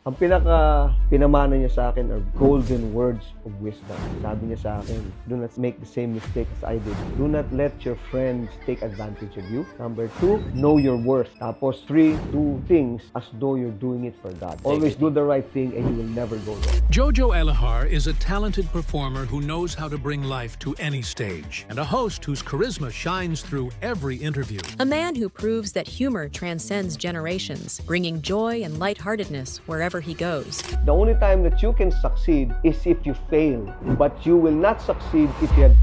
Ang pinamana niya sa akin are golden words of wisdom. Sabi niya sa akin, do not make the same mistake as I did. Do not let your friends take advantage of you. Number 2, know your worth. Tapos 3, do things as though you're doing it for God. Always do the right thing and you will never go wrong. Jojo Elahar is a talented performer who knows how to bring life to any stage, and a host whose charisma shines through every interview. A man who proves that humor transcends generations, bringing joy and lightheartedness wherever he goes. The only time that you can succeed is if you fail, but you will not succeed if you have...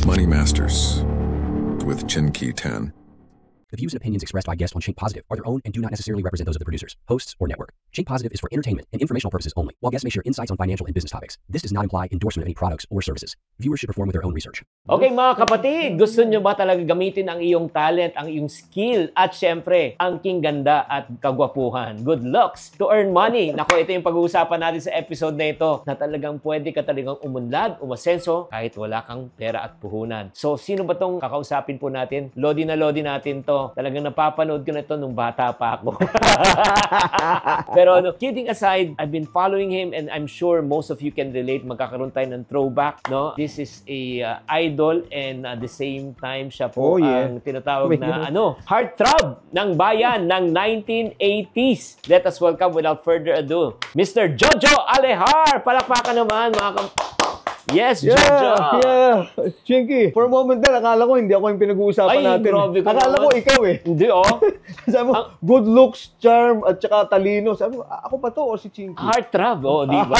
Money Masters with Chinky Tan. The views and opinions expressed by guests on Shink Positive are their own and do not necessarily represent those of the producers, hosts, or network. Shink Positive is for entertainment and informational purposes only, while guests may share insights on financial and business topics. This does not imply endorsement of any products or services. Viewers should perform with their own research. Okay mga kapatid, gusto nyo ba talaga gamitin ang iyong talent, ang iyong skill, at syempre, ang king ganda at kagwapuhan? Good looks to earn money. Nako, ito yung pag-uusapan natin sa episode na ito, na talagang pwede ka talagang umunlad, umasenso, kahit wala kang pera at puhunan. So, sino ba tong kakausapin po natin? Lodi na lodi natin to. Talagang napapanood ko na ito nung bata pa ako. Pero kidding aside, I've been following him and I'm sure most of you can relate. Magkakaroon tayo ng throwback, no? This is a idol and at the same time siya po ang tinatawag na heartthrob ng bayan ng 1980s. Let us welcome without further ado, Mr. Jojo Elahar. Palakpakan naman mga Yes, Jojo! Yeah! Chinky, for a moment na, akala ko hindi ako yung pinag-uusapan natin. Grabe ka akala ko ikaw eh. Hindi Sabi mo, good looks, charm, at saka talino. Sabi mo, ako pa to o si Chinky? Heartthrob, di ba?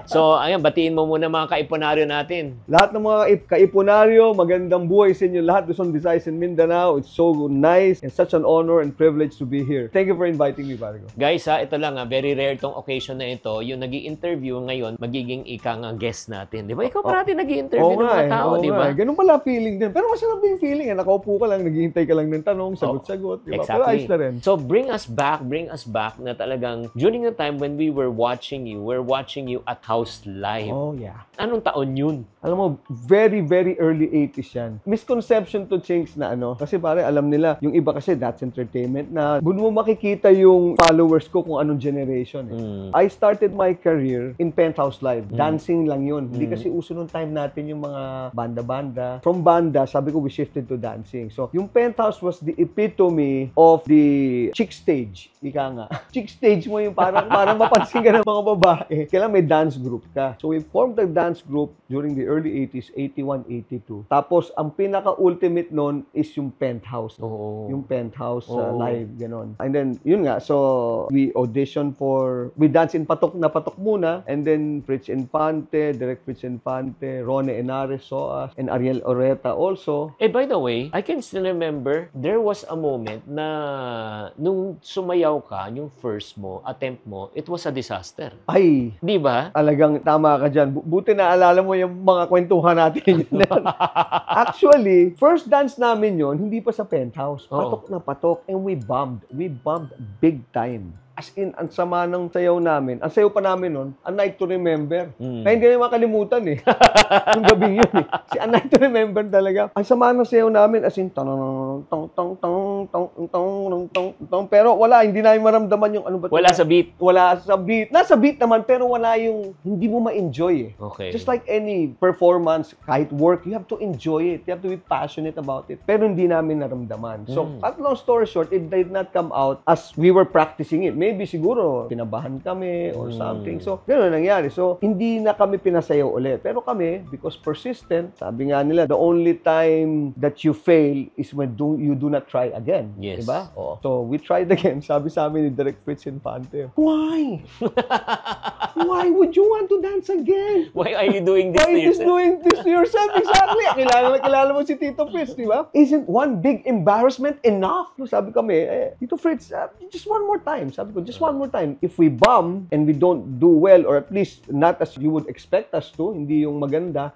So, ayan, batiin mo muna mga kaipunaryo natin. Lahat ng mga kaipunaryo, magandang buhay sa inyo lahat. Luzon, Visayas, and Mindanao. It's so nice and such an honor and privilege to be here. Thank you for inviting me, Bargo. Guys, ito lang, very rare tong occasion na ito. Yung nag-i-interview ngayon, magiging ika nga guest natin. Di ba? Ikaw parati nag-i-interview ng mga tao, di ba? Ganun pala feeling din. Pero masarap yung feeling. Nakaupo ka lang, naghihintay ka lang ng tanong, sagot-sagot. Diba? Exactly. Pero ayos na rin. So, bring us back na talagang during the time when we were watching you, at House Live. Oh, yeah. Anong taon yun? Alam mo, very, very early 80s yan. Misconception to Chinks na kasi pare, alam nila, yung iba kasi that's entertainment na doon mo makikita yung followers ko kung anong generation. I started my career in Penthouse Live. Dancing lang yun. Hindi kasi uso nung time natin yung mga banda-banda. From banda, sabi ko, we shifted to dancing. So, yung Penthouse was the epitome of the chick stage. Ika nga. Chick stage mo yung parang mapansin ka ng mga babae. Kailangan may dance group ka. So, we formed a dance group during the early 80s, 81, 82. Tapos, ang pinaka-ultimate nun is yung Penthouse. Yung Penthouse live, ganon. And then, yun nga. So, we auditioned we dance in patok na patok muna. And then, Fritz Infante, Direk Fritz Infante, Rone Henares saw us, and Ariel Oreta also. By the way, I can still remember, there was a moment na nung sumayaw ka, yung first attempt mo, it was a disaster. Ay! Di ba? Talagang tama ka dyan. Buti na alala mo yung mga kwentuhan natin yun. Actually, first dance namin yun, hindi pa sa Penthouse. Patok na patok, and we bombed. We bombed big time. As in, ang sama ng sayaw namin. Ang sayaw pa namin nun, A Night to Remember. Kaya hindi na makalimutan eh. Yung gabing yun eh. Si A Night to Remember talaga. Ang sama ng sayaw namin, as in, pero wala, hindi namin maramdaman yung ano ba. Wala sa beat. Wala sa beat. Nasa beat naman, pero wala yung, hindi mo ma-enjoy eh. Okay. Just like any performance, kahit work, you have to enjoy it. You have to be passionate about it. Pero hindi namin naramdaman. So, at long story short, it did not come out as we were practicing it. Maybe siguro pinabahan kami or something. So, gano'n nangyari. So, hindi na kami pinasayaw ulit. Pero kami, because persistent, sabi nga nila, the only time that you fail is when you do not try again. Yes. Diba? So, we tried again. Sabi sa amin ni Direk Fritz Infante, why? Why would you want to dance again? Why are you doing this to yourself? Why is doing this to yourself? Exactly. Kilala mo si Tito Fritz, di ba? Isn't one big embarrassment enough? So, sabi kami, Tito Fritz, just one more time. Sabi ko, just one more time. If we bomb and we don't do well, or at least not as you would expect us to, hindi yung maganda,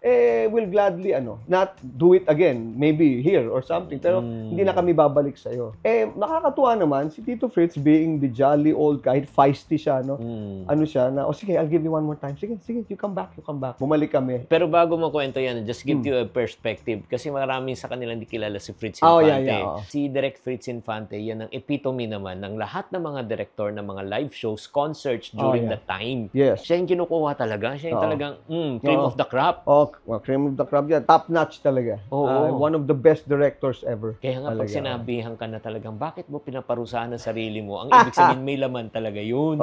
we'll gladly, not do it again. Maybe here or something. Pero hindi na kami babalik sa'yo. Nakakatuwa naman, si Tito Fritz being the jolly old, kahit feisty siya, ano siya, na, sige, I'll give you one more time. Sige, you come back. Bumalik kami. Pero bago mo kwento yan, just give you a perspective. Kasi maraming sa kanila hindi kilala si Fritz Infante. Si Direk Fritz Infante, yan ang epitome naman ng lahat ng mga director ng mga live shows, concerts during the time. Yes. Siya yung kinukuha talaga. Siya yung talagang cream of the crop. Cream of the crop yan. Top notch talaga. One of the best directors ever. Kaya nga pag sinabihan ka na talagang, bakit mo pinaparusahan ang sarili mo? Ang ibig sabihin, may laman talaga yun.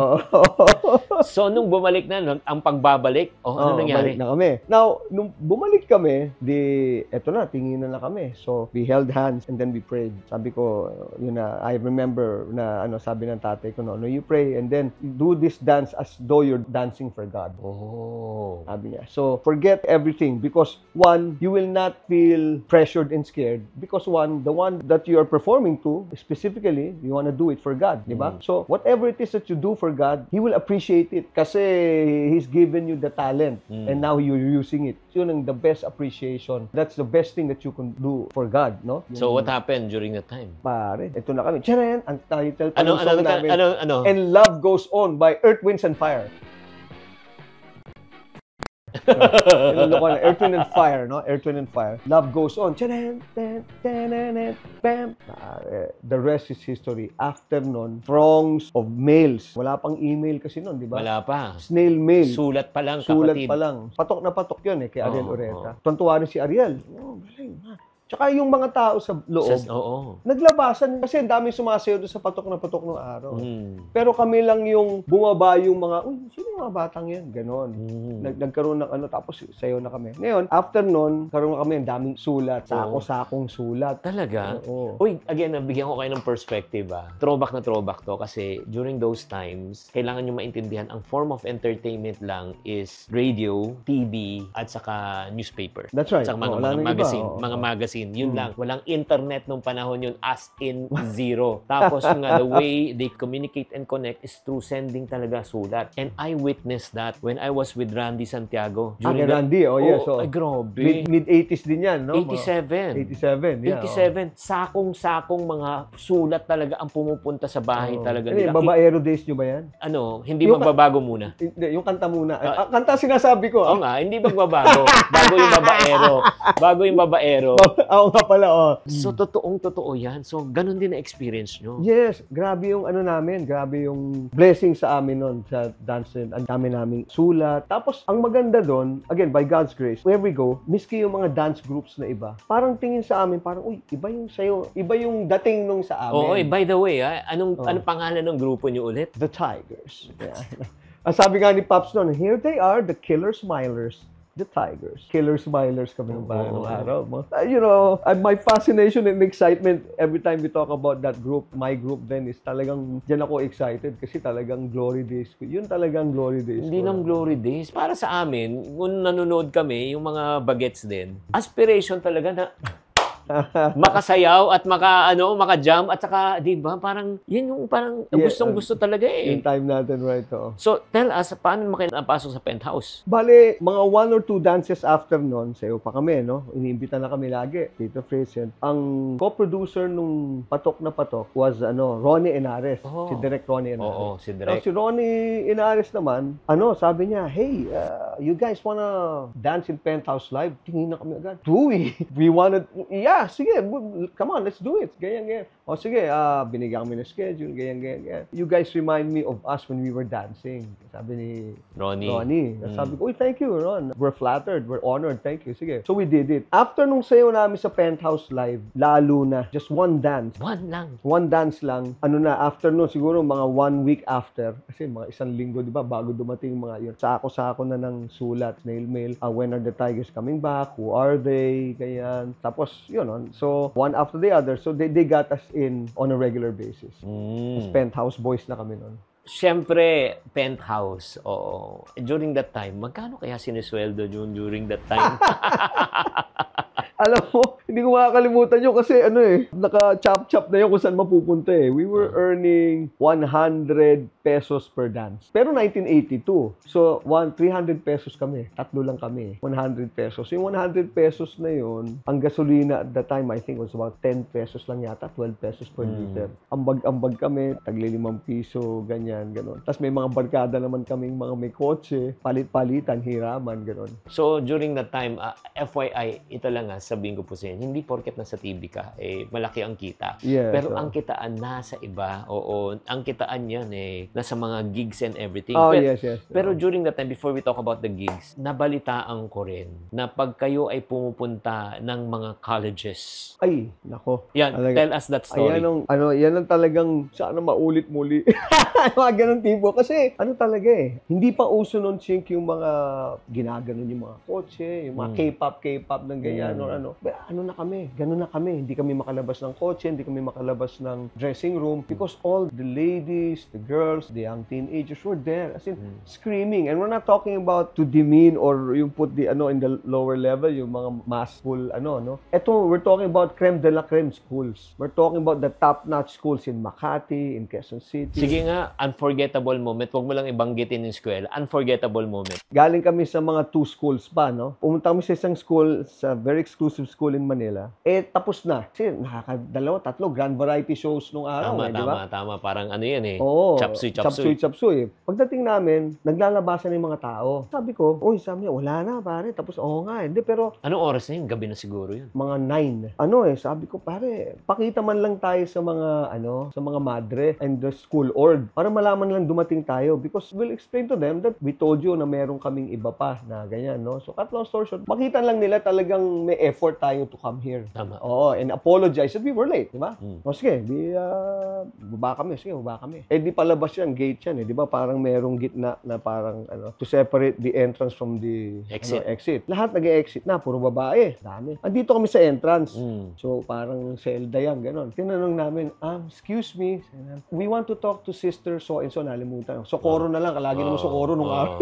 So, nung bumalik na, ang pagbabalik, ano nangyari? Bumalik na kami. Now, nung bumalik kami, eto na, tinginan na kami. So, we held hands and then we prayed. Sabi ko, I remember na, sabi ng tatay ko, you pray and then you do this dance as though you're dancing for God. Sabi niya. So, forget everything because one, you will not feel pressured and scared because the one that you are performing to, specifically, you want to do it for God, di ba? So, whatever it is that you do for God, He will appreciate it kasi He's given you the talent and now you're using it. So, yun ang the best appreciation. That's the best thing that you can do for God, no? So, what happened during that time? Pare, ito na kami. Charan! Ang title pa ng song namin. Ano? And Love Goes On by Earth, Winds, and Fire. Earth, Wind, and Fire, no? Earth, Wind, and Fire. Love Goes On. Charan! Bam! The rest is history. After nun, throngs of mails. Wala pang email kasi nun, di ba? Wala pa. Snail mail. Sulat pa lang, Sulat kapatid. pa lang. Patok na patok yun kay Ariel Ureta. Tuntuwa rin si Ariel. Tsaka yung mga tao sa loob, naglabasan kasi ang daming sumasayaw doon sa patok na patok ng araw. Pero kami lang yung bumaba yung mga, sino yung mga batang yan? Ganon. Nagkaroon ng tapos sayaw na kami. Ngayon, after nun, karoon na kami ang daming sulat, sako-sakong sulat. Talaga? Uy, again, nabigyan ko kayo ng perspective. Throwback na throwback to kasi during those times, kailangan nyo maintindihan ang form of entertainment lang is radio, TV, at saka newspaper. That's right. Saka mga magazine. Yun lang. Walang internet nung panahon yun as in zero. Tapos the way they communicate and connect is through sending talaga sulat. And I witnessed that when I was with Randy Santiago. Randy, yes. Ay, grabe. Mid-80s din yan, no? 87. 87, yeah. 87. Sakong-sakong mga sulat talaga ang pumupunta sa bahay talaga nila. Babaero days nyo ba yan? Hindi magbabago muna? Hindi, yung kanta muna. Kanta sinasabi ko. Oo nga, hindi magbabago. Bago yung babaero. Oo nga pala, So, totoo yan. So, ganun din na experience nyo. Yes, grabe yung namin. Grabe yung blessing sa amin nun sa dance. Ang dami naming sulat. Tapos, ang maganda doon, again, by God's grace, where we go, miski yung mga dance groups na iba, parang tingin sa amin, parang, iba yung sayo, iba yung dating nung sa amin. By the way, anong pangalan ng grupo nyo ulit? The Tigers. Yeah. Ang sabi nga ni Pops noon, here they are, the Killer Smilers. The Tigers. Killer Smilers kami ng araw mo. My fascination and excitement every time we talk about that group, my group then is talagang, dyan ako excited kasi talagang glory days ko. Yun talagang glory days ko. Hindi lang glory days. Para sa amin, kung nanonood kami, yung mga bagets din, aspiration talaga na makasayaw at maka-jump at saka, di ba, parang, yun yung parang gustong-gusto talaga Yung time natin, right? So, tell us, paano kayo napasok sa Penthouse? Bale, mga 1 or 2 dances after nun, sayo pa kami, no? Iniimbita na kami lagi, Tito Fritz. Ang co-producer nung Patok na Patok was, Ronnie Henares. Si Direk Ronnie Henares. Si Direk. Si Ronnie Henares naman, sabi niya, hey, you guys wanna dance in Penthouse Live? Tingin na kami agad. Do we? We wanted, sige, come on, let's do it. Ganyan. Sige, binigyan kami ng schedule, ganyan. You guys remind me of us when we were dancing. Sabi ni Ronnie. Sabi ko, thank you, Ron. We're flattered, we're honored, thank you. Sige. So we did it. After nung sayo namin sa Penthouse Live, lalo na, just one dance. One dance lang. After nun, siguro mga 1 week after, kasi mga 1 linggo, di ba, bago dumating mga yun, sako-sako na ng sulat, snail mail, when are the Tigers coming back? Who are they? Ganyan. Tapos, yun, so one after the other. So they got us in on a regular basis. Penthouse boys na kami nun. Siyempre, Penthouse. During that time, magkano kaya sinisweldo yun during that time? Alam mo, hindi ko makakalimutan yun kasi naka-chop-chop na yun kung saan mapupunta eh. We were earning 100 pesos per dance. Pero 1982. So, 300 pesos kami. Tatlo lang kami. 100 pesos. Yung 100 pesos na yun, ang gasolina at the time, I think was about 10 pesos lang yata, 12 pesos per liter. Ambag-ambag kami, tagli 5 piso, ganyan, ganon. Tapos may mga barkada naman kaming mga may kotse, palit-palitan, hiraman, ganon. So, during that time, FYI, ito lang sabihin ko po sa inyo, hindi porket nasa TV ka, malaki ang kita. Yes, pero ang kitaan nasa iba, ang kitaan yan nasa mga gigs and everything. Oh, pero, yes. Pero during that time, before we talk about the gigs, nabalitaan ko rin na pag kayo ay pumupunta ng mga colleges. Ay, nako. Yan, tell us that story. Yan ang talagang sana maulit muli. Mga ganun tipo. Kasi, talaga hindi pa uso nun, Chink, yung mga ginaganon yung mga kotse, yung mga K-pop ng ganyan, or ganun na kami. Hindi kami makalabas ng kotse, hindi kami makalabas ng dressing room because all the ladies, the girls, the young teenagers were there, as in, screaming. And we're not talking about to demean or yung put the, in the lower level, yung mga mass-full, Ito, we're talking about creme de la creme schools. We're talking about the top-notch schools in Makati, in Quezon City. Sige nga, unforgettable moment. Huwag mo lang ibanggitin yung school. Unforgettable moment. Galing kami sa mga 2 schools pa, Pumunta kami sa isang school, sa very exclusive school in Manila. Tapos na. Kasi nakakadalawa, 3 grand variety shows nung araw. Tama. Parang yan Oo. Chapsuy. Pagdating namin, naglalabasan ng mga tao. Sabi niya, wala na, pare. Tapos, hindi, pero... Anong oras na yun? Gabi na siguro yun. Mga 9. Sabi ko, pare, pakita man lang tayo sa mga madre and the school org para malaman lang dumating tayo because we'll explain to them that we told you na meron kaming iba pa na ganyan, So, cut long story short, makita lang nila talagang may effort tayo to come here. Tama. Oo, and apologize that we were late, di ba? Sige, baba kami. Di palabas yan, gate yan, di ba? Parang merong gitna na parang, to separate the entrance from the exit. Lahat nag-exit na, puro babae. Dami. Andito kami sa entrance. So, parang selda yan, ganon. Tinanong namin, excuse me, we want to talk to sister so-and-so, nalimutan. Socorro na lang, kalagi naman Socorro nung araw.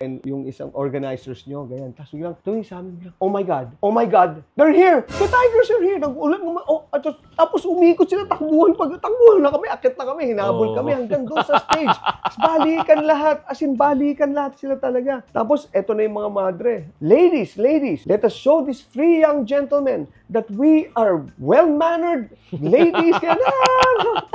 And yung isang organizers nyo, ganyan. Tapos biglang, tuwing sa amin, oh my God, they're here! The Tigers are here! Nag-ulan naman, tapos umikot sila, takbuhan na kami, akit na kami, hinabol kami hanggang doon sa stage. Balikan lahat sila talaga. Tapos, eto na yung mga madre. Ladies, let us show these 3 young gentlemen that we are well-mannered ladies.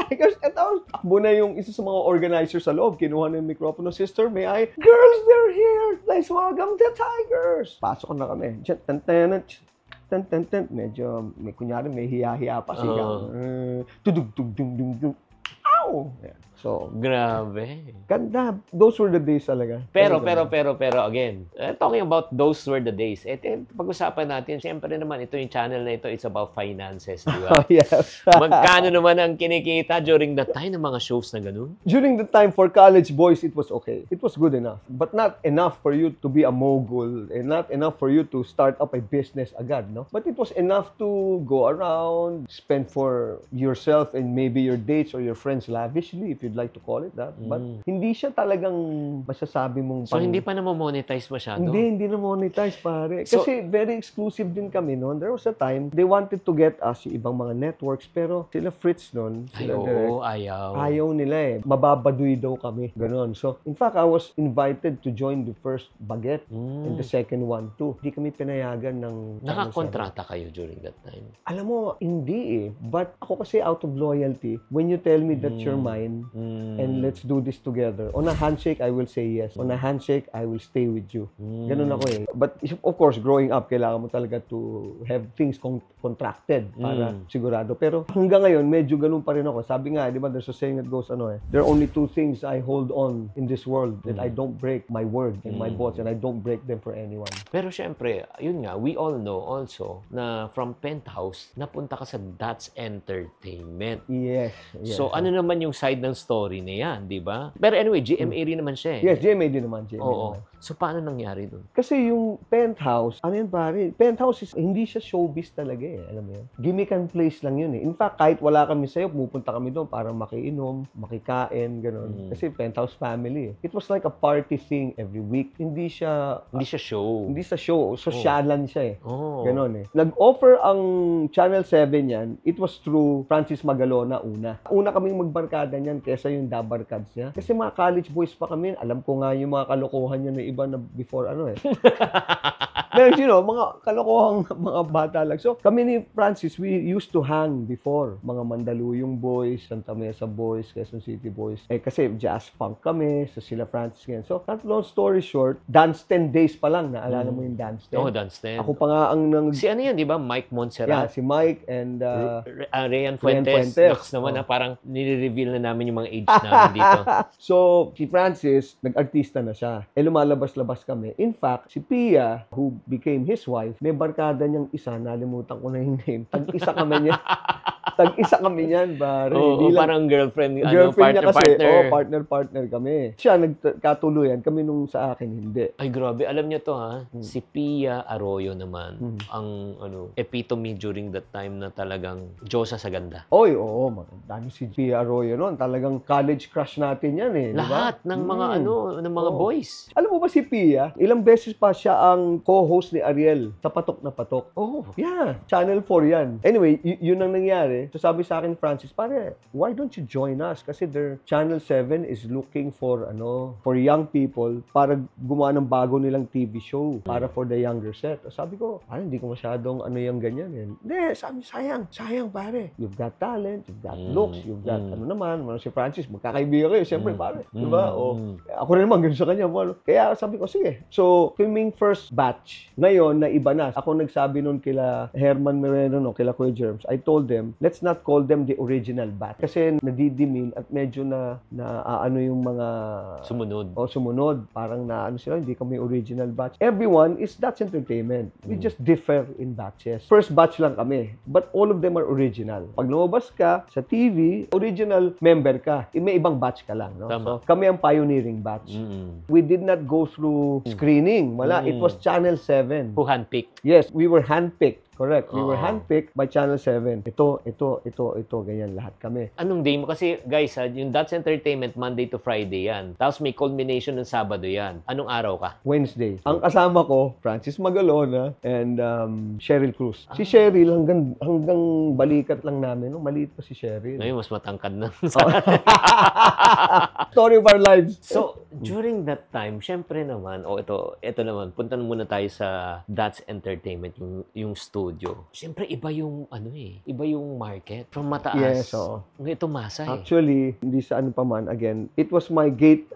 Tigers, eto, takbo na yung isa sa mga organizers sa loob, kinuha na yung mikropono, sister, may I? Girls, they're here! Let's welcome the Tigers! Pasok na kami. Medyo, kunyari, may hiya-hiya pa siya. Tudug-tug-dung-dung-dung. Ow! So, grabe. Ganda. Those were the days talaga. Pero again, talking about those were the days. Pag-usapan natin, siyempre naman, ito yung channel na ito, it's about finances, di ba? Oh, yes. Magkano naman ang kinikita during that time ng mga shows na ganun? During the time for college boys, it was okay. It was good enough. But not enough for you to be a mogul and not enough for you to start up a business agad, But it was enough to go around, spend for yourself and maybe your dates or your friends lavishly, if you'd like to call it that. But hindi siya talagang masasabi mong... So, hindi pa na-monetize masyado? Hindi na-monetize, pare. Kasi very exclusive din kami noon. There was a time, they wanted to get us yung ibang mga networks, pero sila Fritz noon, ayaw nila mababaduy daw kami. Ganon. So, in fact, I was invited to join the first Baguette and the second one too. Hindi kami pinayagan ng... Nakakontrata kayo during that time? Alam mo, hindi But ako kasi out of loyalty, when you tell me that you're mine, and let's do this together. On a handshake, I will say yes. On a handshake, I will stay with you. Ganun ako But of course, growing up, kailangan mo talaga to have things contracted para sigurado. Pero hanggang ngayon, medyo ganun pa rin ako. Sabi nga, di ba, there's a saying that goes, there are only 2 things I hold on in this world, that I don't break my word and my boss, and I don't break them for anyone. Pero syempre, yun nga, we all know also na from Penthouse, napunta ka sa That's Entertainment. Yes. So, ano naman yung side ng story na yan, di ba? Pero anyway, GMA rin naman siya Yes, GMA din naman. Oo. So, paano nangyari doon? Kasi yung Penthouse, ano yun pare? Penthouse hindi siya showbiz talaga eh. Alam mo yun? Gimmick and place lang yun eh. In fact, kahit wala kami sa'yo, pupunta kami doon para makiinom, makikain, gano'n. Kasi Penthouse family eh. It was like a party thing every week. Hindi siya show. Hindi sa show. Sosyalan siya eh. Oh. Ganon eh. Nag-offer ang Channel 7 yan, it was through Francis Magalona una. Una kaming magbarkada niyan kesa yung dabarkads niya. Kasi mga college boys pa kami. Alam ko nga yung mga kalokohan niya na iba na before ano eh. Pero you know, mga kalokohang mga bata lang. So kami ni Francis, we used to hang before. Mga Mandaluyong boys, Santa Mesa boys, Quezon City boys. Eh kasi jazz funk kami, so sila Francis ngayon. So cut long story short, Dance 10 Days pa lang. Naalala mo yung Dance 10? Oh, Dance 10. Ako pa nga ang Si ano yun, di ba? Mike Yeah, Montserrat. si Mike and Rayan Fuentes. Fuentes. Naks naman na parang nire-reveal na namin yung mga age namin dito. So, si Francis, nag-artista na siya. Eh, lumalabas-labas kami. In fact, si Pia, who became his wife, may barkada niyang isa, nalimutan ko na yung name. Tag-isa kami niya. Tag-isa kami niyan, pare. Oo, parang girlfriend Girlfriend niya kasi, partner. partner kami. Siya, nagkatuluyan. Kami nung sa akin, hindi. Ay, grabe. Alam niyo to, ha? Si Pia Arroyo naman, ang epitome during that time na talagang Diyosa sa ganda. Oy, oo. Dami si Pia Arroyo noon. Talagang college crush natin yan eh. Lahat ng mga ng mga boys. Alam mo ba si Pia, ilang beses pa siya ang co-host ni Ariel sa Patok na Patok. Oh. Yeah, Channel 4 yan. Anyway, yun ang nangyari. So sabi sa akin, Francis, pare, why don't you join us? Kasi their Channel 7 is looking for young people para gumawa ng bago nilang TV show para for the younger set. Sabi ko, hindi ko masyadong yung ganyan. Hindi, sabi, sayang pare. You've got talent, you've got looks, you've got si Francis, magkakaibigan kayo, siyempre pare. Diba? Ako rin naman, ganun sa kanya. Kaya sabi ko, sige. So, kaming first batch, ngayon, na iba na. Ako nagsabi nun kila Herman Moreno, kila Kuya Germs, I told them, let's not call them the original batch. Kasi nadidimin at medyo na yung mga sumunod. Parang sila, hindi kami original batch. Everyone is That's Entertainment. We just differ in batches. First batch lang kami. But all of them are original. Pag lumabas ka sa TV, original member ka. May ibang batch ka lang. No? So, kami ang pioneering batch. We did not go through screening. Wala. It was Channel 7. Who handpicked? Yes, we were handpicked. Correct. We were handpicked by Channel 7. Ito, ganyan lahat kami. Anong day mo? Kasi, guys, yung That's Entertainment, Monday to Friday yan. Tapos may culmination ng Sabado yan. Anong araw ka? Wednesday. Ang kasama ko, Francis Magalona and Cheryl Cruz. Si Cheryl, hanggang balikat lang namin. No? Maliit pa si Cheryl. Ngayon, mas matangkad na. Story of our lives. So, during that time, syempre naman, ito naman, punta muna tayo sa That's Entertainment, yung studio. Siyempre, iba yung iba yung market. From mataas. Yes, oo. Ito masa eh. Actually, hindi sa ano pa man, again, it was my gate,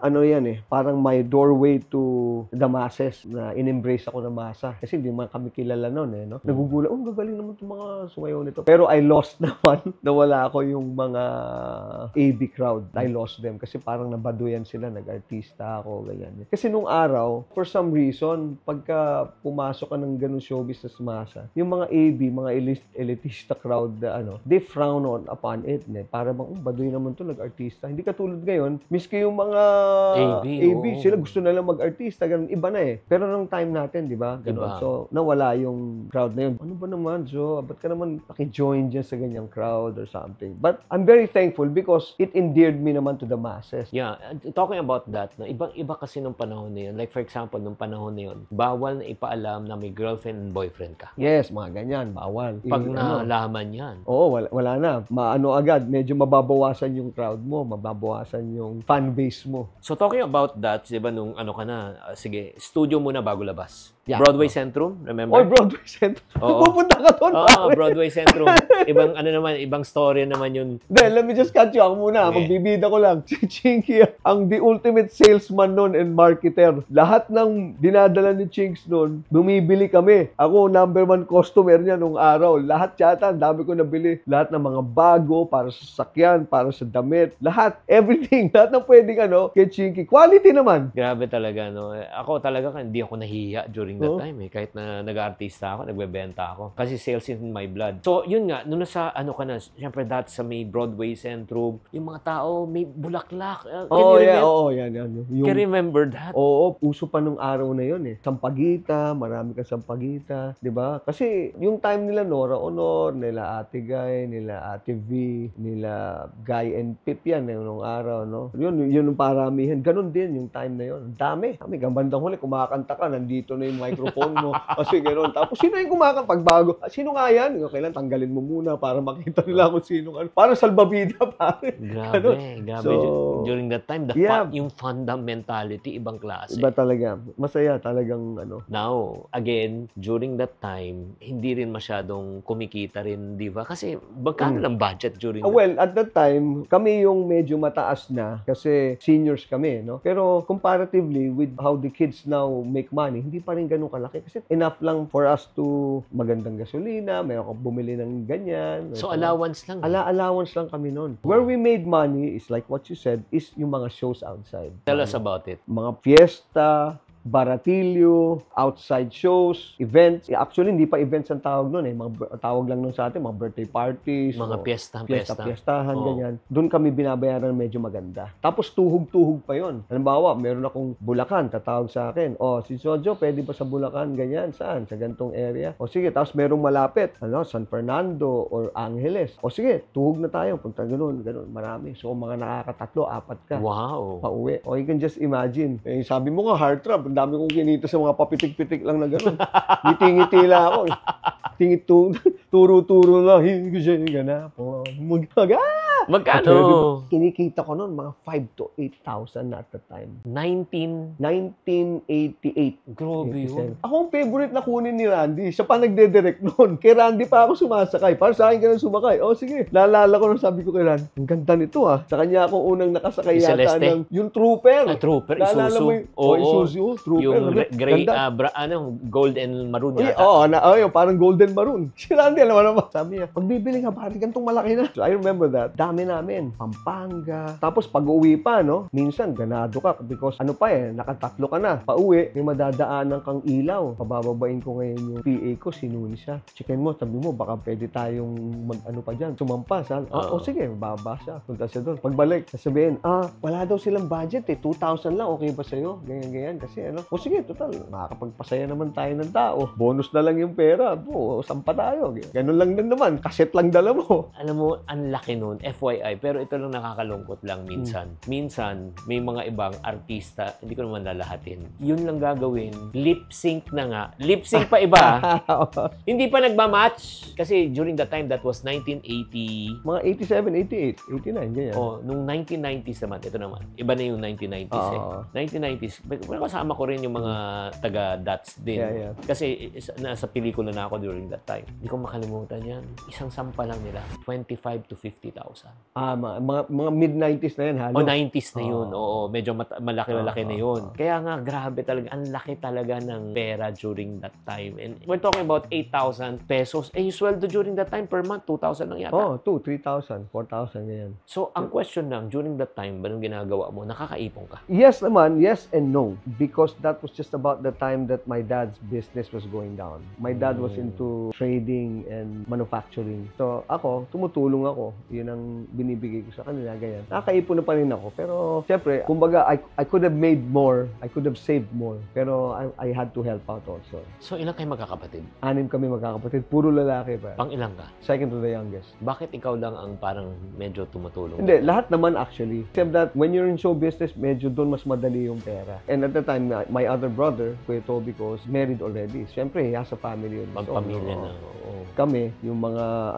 parang my doorway to the masses na in-embrace ako ng masa. Kasi hindi man kami kilala noon no? Nagugulat, gagaling naman itong mga sumayaw nito. Pero I lost naman, nawala ako yung mga AB crowd. I lost them kasi parang nabaduyan sila, nag-artista ako, ganyan. Kasi nung araw, for some reason, pagka pumasok ka ng ganun showbiz sa masa, yung mga AB, mga elitista crowd na they frown upon it. Para bang, baduy naman to, nag-artista. Hindi katulad ngayon, miski yung mga AB sila gusto na lang mag-artista, ganun, iba na eh. Pero nung time natin, di ba? Ganun. So, nawala yung crowd na yun. Ano ba naman, Jo? Ba't ka naman paki-join dyan sa ganyang crowd or something? But I'm very thankful because it endeared me naman to the masses. Yeah, talking about that, ibang-iba kasi nung panahon na yun. Like for example, nung panahon na yun, bawal na ipaalam na may girlfriend and boyfriend ka. Yes, mga ganyan, bawal. Pag nalaman yan. Oo, wala na. Agad, medyo mababawasan yung crowd mo, mababawasan yung fan base mo. So talking about that, diba nung ka na, sige, studio muna bago labas. Yeah. Broadway Centrum, remember? Broadway Centrum. Oo. Pupunta ka doon. Broadway Centrum. Ibang story naman yun. Then, let me just cut you. Ako muna, magbibida ko lang. Si Chinky, ang the ultimate salesman nun and marketer. Lahat ng dinadala ni Chinks nun, bumibili kami. Ako, number 1 customer niya nung araw. Lahat yata, dami ko nabili. Lahat ng mga bago, para sa sakyan, para sa damit. Lahat, everything. Lahat ng pwedeng kay Chinky. Quality naman. Grabe talaga, no? Ako talaga, hindi ako nahihiya during during that time eh. Kahit na nag-artista ako, nagbebenta ako. Kasi sales in my blood. So, yun nga, nung nasa ano ka na, syempre that's sa may Broadway Centrum, yung mga tao may bulaklak. Yan. Can you remember that? Oo, uso pa nung araw na yun eh. Sampaguita, marami kang sampaguita, 'di ba? Kasi yung time nila Nora Honor, nila Ate Guy, nila Ate V, nila Guy and Pip yan nung araw, no? Yun yung paramihan. Ganon din yung time na yun. Dami. Gambandang huli, kumakanta ka, nandito na yung microphone mo. Kasi gano'n. Tapos sino yung kumakanta pagbago? Sino nga yan? Kailan tanggalin mo muna para makita nila kung sino. Parang salbabida, pare. Grabe. So, during that time, yung fandom mentality, ibang klase. Iba talaga. Masaya talagang ano. Now, again, during that time, hindi rin masyadong kumikita rin, di ba? Kasi magkano lang budget during Well, at that time, kami yung medyo mataas na kasi seniors kami, no? Pero comparatively with how the kids now make money, hindi pa rin ganun kalaki kasi enough lang for us to magandang gasolina, mayroon kang bumili ng ganyan. So, allowance lang. Allowance lang kami noon. Where we made money is like what you said, is yung mga shows outside. Tell us about it. Mga fiesta, baratilyo, outside shows, events. Actually, hindi pa events ang tawag nun eh. Tawag lang nun sa atin, mga birthday parties. Mga Fiestahan, ganyan. Doon kami binabayaran medyo maganda. Tapos tuhog-tuhog pa yon. Halimbawa, meron akong Bulacan, tatawag sa akin. Si Jojo, pwede ba sa Bulacan? Ganyan, saan? Sa gantong area. Sige, tapos merong malapit. San Fernando or Angeles. Sige, tuhog na tayo. Punta ganun. Marami. So, mga nakakatatlo, 4 ka. Wow. Pauwi. You can just imagine. Sabi mo nga, heart trap. Ang dami kong kinita sa mga papitik-pitik lang na gano'n. Ngiti-ngiti lang ako. Turo-turo lang. Hindi siya ganap. Magkano? Kinikita ko noon mga 5,000 to 8,000 at the time. 1988. Grabe yun. Ako ang favorite na kunin ni Randy. Siya pa nagde-direct noon. Kay Randy pa ako sumasakay. Para sa akin ka nang sumakay. Sige. Naalala ko nung sabi ko kay Randy, ang ganda nito Sa kanya akong unang nakasakay yata ng yung Trooper. Trooper. Naalala mo Isuzu. Trooper. Yung gray, gold and maroon yata. Parang golden maroon. Si Randy, alam mo naman. Sabi niya, pagbibili nga, pare, gantong malaki na. So, I remember that. Dami namin. Pampanga. Tapos, pag-uwi pa, no? Minsan, ganado ka because nakatatlo ka na. Pauwi, may madadaanan kang ilaw. Pabababain ko ngayon yung PA ko, sinuni siya. Chicken mo, sabi mo, baka pwede tayong pa dyan. Sumampas, sige, bababa siya. Punta siya doon. Pagbalik, sasabihin, wala daw silang budget 2,000 lang, okay ba sa'yo? Ganyan. Kasi sige, total, makakapagpasaya naman tayo ng tao. Bonus na lang yung pera. Sampa tayo. Ganun lang din naman. Kaset lang dala mo. Alam mo, ang laki nun, FYI, pero ito lang nakakalungkot lang minsan. Minsan, may mga ibang artista, hindi ko naman lalahatin. Yun lang gagawin. Lip sync na nga. Lip sync pa iba. Hindi pa nagmamatch. Kasi during that time, that was 1980. Mga 87, 88, 89, ganyan. Nung 1990s naman, ito naman. Iba na yung 1990s 1990s, kasama ko rin yung mga taga-DATS din. Yeah. Kasi nasa pelikula na ako during that time. Hindi ko makalimutan yan. Isang sampa lang nila. 25 to 50,000. Mga mid-90s na yan, halos. 90s na yun. Oo, medyo malaki-malaki na yun. Kaya nga, grabe talaga. Ang laki talaga ng pera during that time. And we're talking about 8,000 pesos. Yung sweldo during that time per month, 2,000 lang yata. 3,000, 4,000, ganyan. So, ang question lang, during that time, ba nung ginagawa mo, nakakaipon ka? Yes naman, yes and no. Because that was just about the time that my dad's business was going down. My dad was into trading and manufacturing. So, ako, tumutulong ako. Yun ang binibigay ko sa kanila, ganyan. Nakakaipon na pa rin ako. Pero, syempre, kumbaga, I could have made more. I could have saved more. Pero, I had to help out also. So, ilang kayo magkakapatid? 6 kami magkakapatid. Puro lalaki pa. Pang ilang ka? Second to the youngest. Bakit ikaw lang ang parang medyo tumutulong? Hindi, lahat naman actually. Except that when you're in show business, medyo doon mas madali yung pera. And at the time, my other brother, Kuya Toby ko, was married already. Siyempre, he has a family. Magpamilya na. Kami, yung mga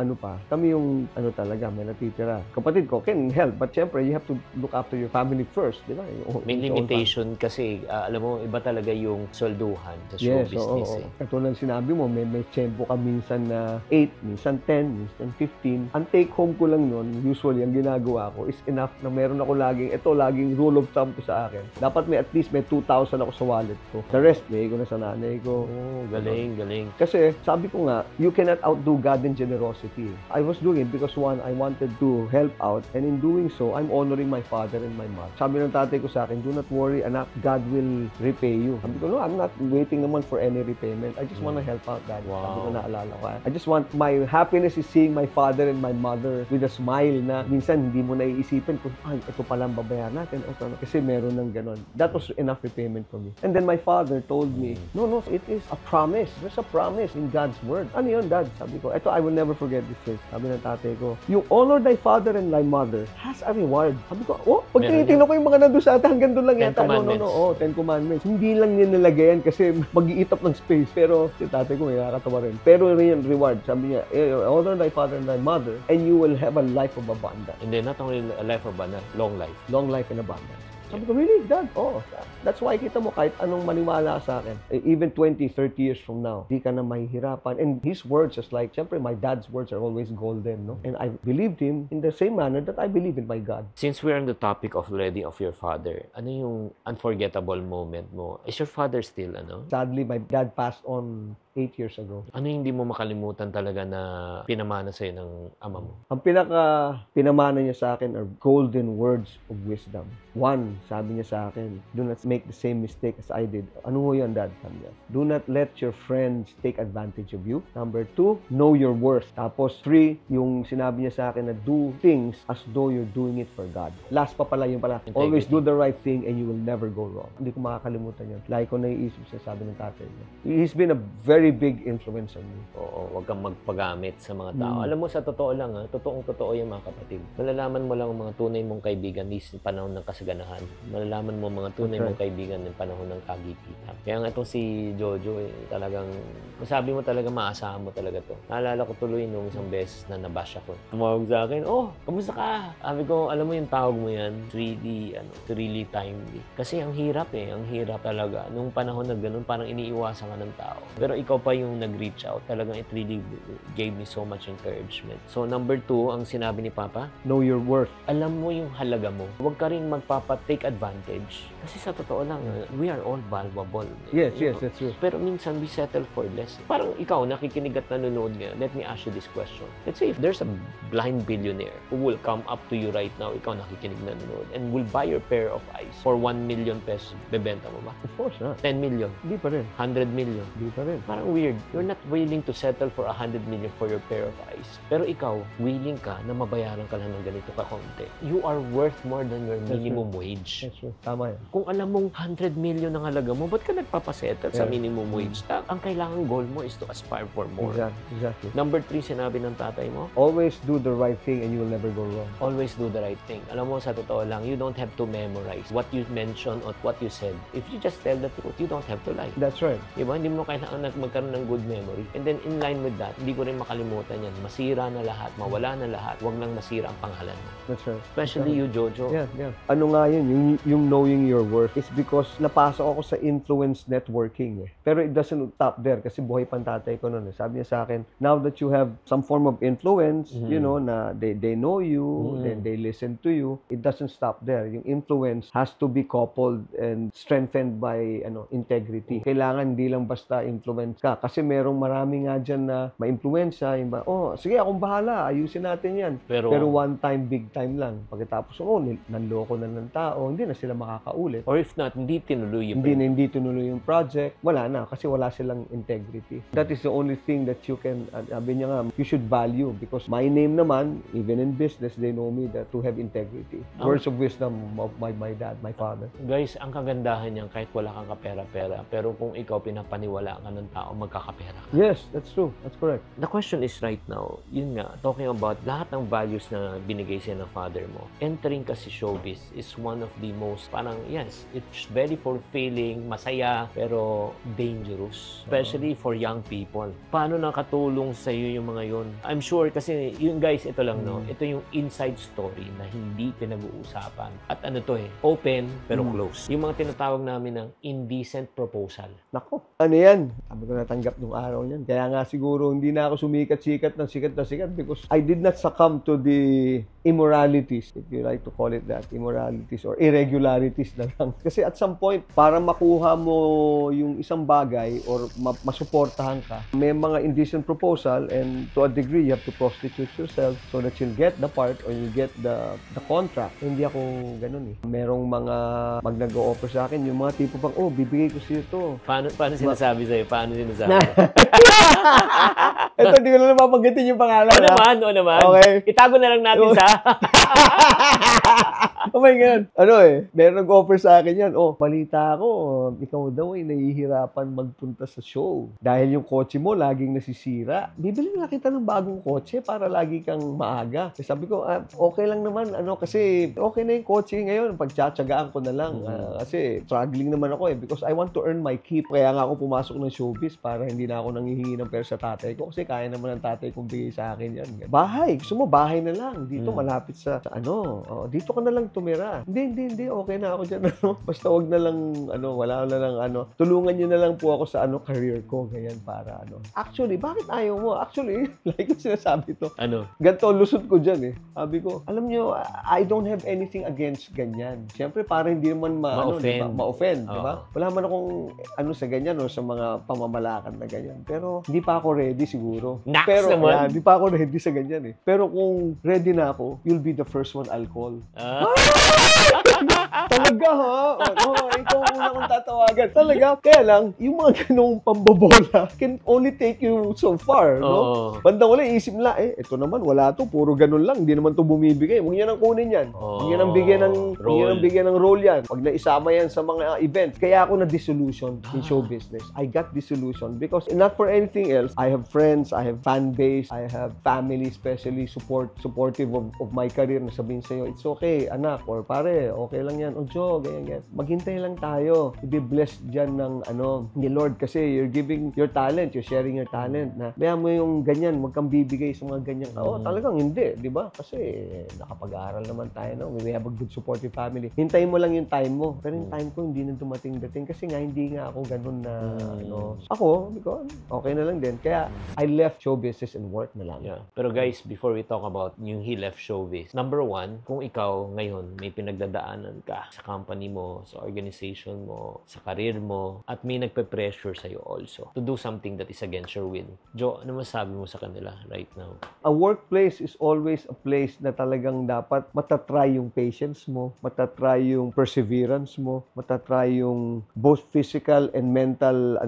kami yung talaga, may natitira. Kapatid ko can help, but siyempre, you have to look after your family first, di ba? May limitation kasi, alam mo, iba talaga yung swelduhan sa show business. Katulad sinabi mo, may tempo ka minsan na 8, minsan 10, minsan 15. Ang take home ko lang nun, usually, ang ginagawa ko is enough na meron ako laging rule of thumb ko sa akin. Dapat at least may 2,000 ako ko sa wallet ko. The rest, bigay ko na sa nanay ko. Oh, galing. Kasi sabi ko nga, you cannot outdo God in generosity. I was doing it because one, I wanted to help out, and in doing so, I'm honoring my father and my mother. Sabi ng tatay ko sa akin, do not worry, anak, God will repay you. Sabi ko, no, I'm not waiting naman for any repayment. I just want to help out, Dad. Wow. Sabi ko, naalala ko. I just want, my happiness is seeing my father and my mother with a smile na minsan hindi mo naiisipin kung, ay, ito palang babayaran natin. Kasi meron ng ganon. That was enough repayment for me. And then my father told me, no, it is a promise. There's a promise in God's word. Ano yun, Dad? Sabi ko, ito, I will never forget this. Sabi ng tatay ko, you honor thy father and thy mother has a reward. Sabi ko, pag tinitingnan ko yung mga nandun sa atin, hanggang doon lang yata. Ten Commandments. Hindi lang niya nilagay yan kasi mag-i-eat up ng space. Pero si tatay ko, may nakakatawa rin. Pero rin yung reward. Sabi niya, honor thy father and thy mother and you will have a life of abundance. And then, not only a life of abundance, long life. Long life and abundance. Sabi ko, really, Dad? That's why kita mo, kahit anong maniwala sa akin, even 20, 30 years from now, di ka na mahihirapan. And his words, just like, syempre, my dad's words are always golden, no? And I believed him in the same manner that I believe in my God. Since we're on the topic of already of your father, ano yung unforgettable moment mo? Is your father still, Sadly, my dad passed on 8 years ago. Ano yung hindi mo makalimutan talaga na pinamana sa'yo ng ama mo? Ang pinamana niya sa akin are golden words of wisdom. One, sabi niya sa akin, do not make the same mistake as I did. Ano ho yan, Dad? Sabi niya. Do not let your friends take advantage of you. Number 2, know your worth. Tapos 3, yung sinabi niya sa akin na do things as though you're doing it for God. Last pa pala, yung pala, always do the right thing and you will never go wrong. Hindi ko makakalimutan yun. Lagi ko naiisip siya, sabi ng tatay niya. He's been a very big influence on me. Oo, huwag kang magpagamit sa mga tao. Alam mo, sa totoo lang, totoong-totoo yung mga kapatid. Malalaman mo lang ang mga tunay mong kaibigan ni panahon ng kasaganahan. Malalaman mo mga tunay mong kaibigan ng panahon ng kagipitan. Kaya nga itong si Jojo, talagang, masabi mo talaga, maasahan mo talaga to. Naalala ko tuloy nung isang beses na nabash ako. Tumawag sa akin, kamusta ka? Sabi ko, alam mo yung tawag mo yan, it's really timely. Kasi ang hirap talaga. Nung panahon na ganun, parang iniiwasan ka ng tao. Pero ikaw pa yung nag-reach out. Talagang it really gave me so much encouragement. So, number 2, ang sinabi ni Papa, know your worth. Alam mo yung halaga mo. Huwag ka rin magpapa-take advantage. Kasi sa totoo lang, we are all valuable. Yes, that's true. Pero minsan, we settle for less. Parang ikaw, nakikinig at nanonood ngayon, let me ask you this question. Let's say if there's a blind billionaire who will come up to you right now, ikaw nakikinig nanonood, and will buy your pair of eyes for 1 million pesos, bebenta mo ba? Of course not. 10 million? Hindi pa rin. 100 million? Hindi pa rin. Parang weird. You're not willing to settle for 100 million for your pair of eyes. Pero ikaw, willing ka na mabayaran ka lang ng ganito ka-konti. You are worth more than your minimum wage. That's true. Tama yan. Kung alam mong 100 million ang halaga mo, ba't ka nagpapasettle sa minimum wage? Ang kailangan goal mo is to aspire for more. Exactly. Number 3, sinabi ng tatay mo, always do the right thing and you will never go wrong. Always do the right thing. Alam mo, sa totoo lang, you don't have to memorize what you mentioned or what you said. If you just tell the truth, you don't have to lie. That's right. Diba? Hindi mo kailangan magkaroon ng good memory. And then, in line with that, hindi ko rin makalimutan yan. Masira na lahat, mawala na lahat, huwag lang masira ang pangalan mo. That's right. Especially you, Jojo. Yeah. Ano nga yun, yung knowing your worth is because napasok ako sa influence networking. Pero it doesn't stop there kasi buhay pang tatay ko noon. Sabi niya sa akin, now that you have some form of influence, you know, na they know you, then they listen to you, it doesn't stop there. Yung influence has to be coupled and strengthened by integrity. Kailangan hindi lang basta influence ka. Kasi merong marami nga dyan na ma-influensya. Sige, akong bahala. Ayusin natin yan. Pero one time, big time lang. Pagkatapos, nanloko na ng tao, hindi na sila makakaulit. Or if not, hindi tinuloy yung project. Wala na kasi wala silang integrity. That is the only thing that you can, sabi niya nga, you should value because my name naman, even in business, they know me that to have integrity. Words of wisdom of my dad, my father. Guys, ang kagandahan niyan kahit wala kang kapera-pera, pero kung ikaw pinapaniwala ka ng tao, magkakapera ka. Yes, that's true. That's correct. The question is right now, yun nga, talking about lahat ng values na binigay sa'yo ng father mo, entering kasi showbiz is one of the most, parang, yes, it's very fulfilling, masaya, pero dangerous. Especially for young people. Paano nakatulong sa'yo yung mga yun? I'm sure kasi, yun guys, ito lang, no? Ito yung inside story na hindi pinag-uusapan. At open, pero close. Yung mga tinatawag namin ng indecent proposal. Nako, ano yan? Sabi ko ko natanggap nung araw niyan. Kaya nga siguro hindi na ako sikat na sikat because I did not succumb to the immoralities, if you like to call it that, immoralities or irregularities na lang. Kasi at some point, para makuha mo yung isang bagay or masuportahan ka, may mga indecent proposal and to a degree, you have to prostitute yourself so that you'll get the part or you get the contract. Hindi ako ganun eh. Merong mga nag-o-offer sa akin, yung mga tipo pang, bibigay ko sa'yo to. Paano sinasabi sa'yo? Paano sinasabi? Ito, hindi ko na mapanggitin yung pangalan. O naman. Okay. Itago na lang natin sa... Oh my God. Meron nag-offer sa akin yan. Balita ko, ikaw daw ay nahihirapan magpunta sa show. Dahil yung kotse mo laging nasisira. Bibili na kita ng bagong kotse para lagi kang maaga. Sabi ko, okay lang naman. Kasi okay na yung kotse ngayon. Pagtsatsagaan ko na lang. Kasi struggling naman ako because I want to earn my keep. Kaya nga ako pumasok ng showbiz para hindi na ako nanghihingi ng pera sa tatay ko. Kasi kaya naman ng tatay kong bigay sa akin yan. Bahay. Gusto mo, bahay na lang. Dito, malapit sa dito ka na lang tumira. Hindi. Okay na ako dyan. Basta wag na lang, wala na lang, tulungan nyo na lang po ako sa, career ko. Ganyan para, Actually, bakit ayaw mo? Actually, like ko sinasabi to. Ganito, lusot ko dyan eh. Sabi ko, alam nyo, I don't have anything against ganyan. Siyempre, para hindi naman ma-offend. Diba? Wala man akong, sa ganyan, sa mga pamamalakan na ganyan. Pero, hindi pa ako ready siguro. Pero, hindi pa ako ready sa ganyan eh. Pero kung ready na ako, you'll be the first one I'll call. Talaga ha? Ikaw ang una kong tatawagan. Talaga. Kaya lang, yung mga ganong pambobola can only take you so far, no? Bandang wala, isip nila, ito naman, wala to, puro ganon lang. Hindi naman to bumibigay. Huwag niya nang kunin yan. Huwag niya nang bigyan ng role yan. Huwag na isama yan sa mga event. Kaya ako na-disillusion in show business. I got disillusion because not for anything else, I have friends, I have fan base, I have family, especially supportive of my career na sabihin sa'yo, it's okay, anak, or pare, okay lang yan. Joe, ganyan. Maghintay lang tayo. Be blessed dyan ng, ni Lord kasi you're giving your talent, you're sharing your talent na, bayan mo yung ganyan, wag kang bibigay sa mga ganyan. Talagang hindi, di ba? Kasi nakapag-aaral naman tayo, no? We have a good supportive family. Hintayin mo lang yung time mo. Pero yung time ko, hindi na dumating-dating kasi nga, hindi nga ako ganun na, Ako, okay na lang din. Kaya, I left show business and work na lang. Yeah. Pero guys, before we talk about yung he left showbiz, number one, kung ikaw ngayon may pinagdadaanan ka sa company mo, sa organization mo, sa career mo, at may nagpe-pressure sa'yo also to do something that is against your will. Joe, ano masabi mo sa kanila right now? A workplace is always a place na talagang dapat matatry yung patience mo, matatry yung perseverance mo, matatry yung both physical and mental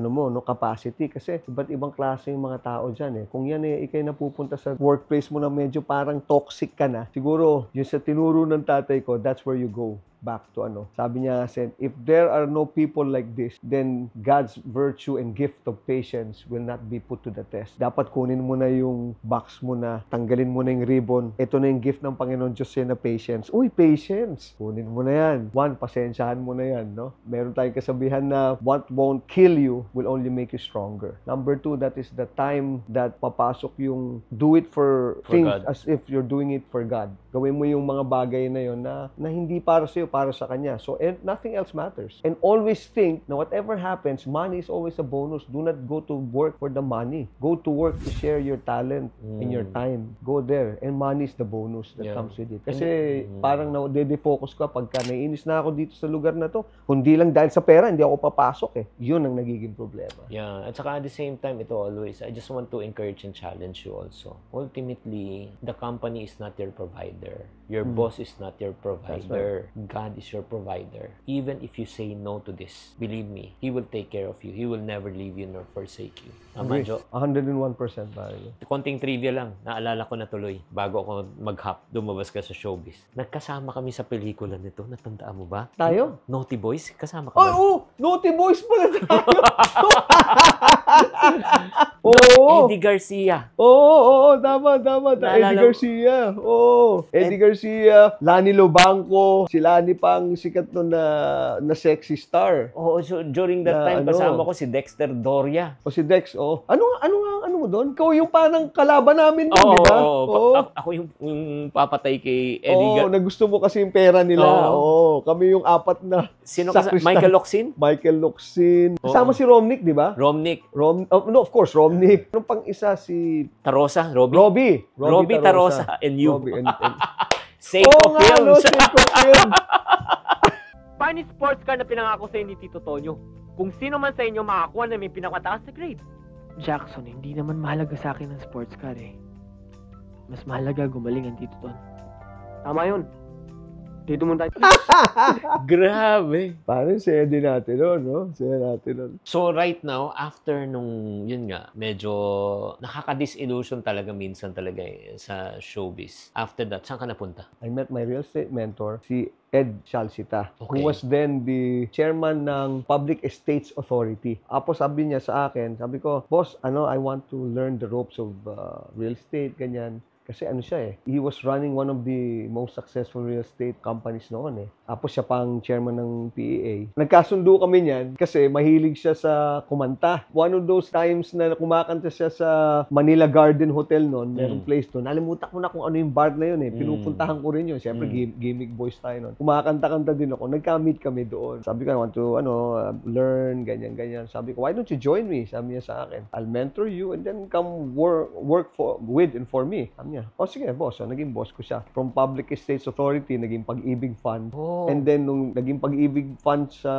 capacity. Kasi iba't ibang klase yung mga tao dyan eh. Kung yan ikay napupunta sa workplace mo na medyo parang toxic ka na, siguro yung sa tinuro ng tatay ko, that's where you go back to Sabi niya, if there are no people like this, then God's virtue and gift of patience will not be put to the test. Dapat kunin mo na yung box mo na, tanggalin mo na yung ribbon. Ito na yung gift ng Panginoon Diyos na patience. Uy, patience! Kunin mo na yan. One, pasensyahan mo na yan, no? Meron tayong kasabihan na what won't kill you will only make you stronger. Number two, that is the time that papasok yung do it for things God. As if you're doing it for God. Gawin mo yung mga bagay na yun na hindi para sa'yo, para sa kanya. So, and nothing else matters. And always think na whatever happens, money is always a bonus. Do not go to work for the money. Go to work to share your talent and your time. Go there. And money is the bonus that comes with it. Kasi parang de-focus ka pagka naiinis na ako dito sa lugar na to. Kundi lang dahil sa pera, hindi ako papasok eh. Yun ang nagiging problema. Yeah. At saka at the same time, ito always, I just want to encourage and challenge you also. Ultimately, the company is not your provider. Your boss is not your provider. God is your provider. Even if you say no to this, believe me, He will take care of you. He will never leave you nor forsake you. Tama, Jo? 101% pare. Konting trivia lang, naalala ko na tuloy, bago ako mag-hop, lumabas ka sa showbiz. Nagkasama kami sa pelikula nito, natandaan mo ba? Tayo? Naughty Boys, kasama ka ba? Oo! Naughty Boys pala tayo! Oo! Eddie Garcia. Oo, tama. Naalala Eddie Garcia. Oo. Eddie Garcia, Lani Lobanco, sila Dani pa ang sikat nun na sexy star. Oo, so during that Na time, ano? kasama ko si Dexter Doria. O si Dex, ano mo doon? Ikaw yung parang kalaban namin doon, di ba? Ako yung papatay kay Eddie. Oo, na gusto mo kasi yung pera nila. Oo, kami yung apat na Sino sakristan. Michael Locsin? Michael Locsin. Oo. Kasama si Romnick, di ba? Romnick. No, of course, Romnick. Anong pang isa si Tarosa? Robbie? Robbie Tarosa and you. Robbie and Seiko Oo nga, no, Films. Seiko Films. Paano yung sports car na pinangako sa ni Tito Tonyo? Kung sino man sa inyo makakuha na may pinakamataas na grade. Jackson, hindi naman mahalaga sa akin ang sports car eh. Mas mahalaga gumaling ang Tito Ton. Tama yun. Dito mo tayo. Grabe. Parang sede natin doon, no? Sede natin doon. So right now, after nung, yun nga, medyo nakaka-disillusion talaga minsan talaga sa showbiz. After that, saan ka napunta? I met my real estate mentor, si Ed Chalcita, Okay. who was then the chairman ng Public Estates Authority. Apo sabi niya sa akin, sabi ko, boss, I want to learn the ropes of real estate, ganyan. Kasi ano siya he was running one of the most successful real estate companies noon Tapos siya pang chairman ng PEA. Nagkasundo kami niyan kasi mahilig siya sa kumanta. One of those times na kumakanta siya sa Manila Garden Hotel noon, merong place doon. Nalimutan ko na kung ano yung bar na yun Pinupuntahan ko rin yun. Siyempre, gimmick boys tayo noon. Kumakanta-kanta din ako. Nagka-meet kami doon. Sabi ko, I want to learn, ganyan-ganyan. Sabi ko, why don't you join me? Sabi niya sa akin, I'll mentor you and then come work with and for me. Sabi niya, sige, boss. So, naging boss ko siya. From Public Estates Authority, naging Pag-ibig Fund. And then, nung naging Pag-ibig Fund sa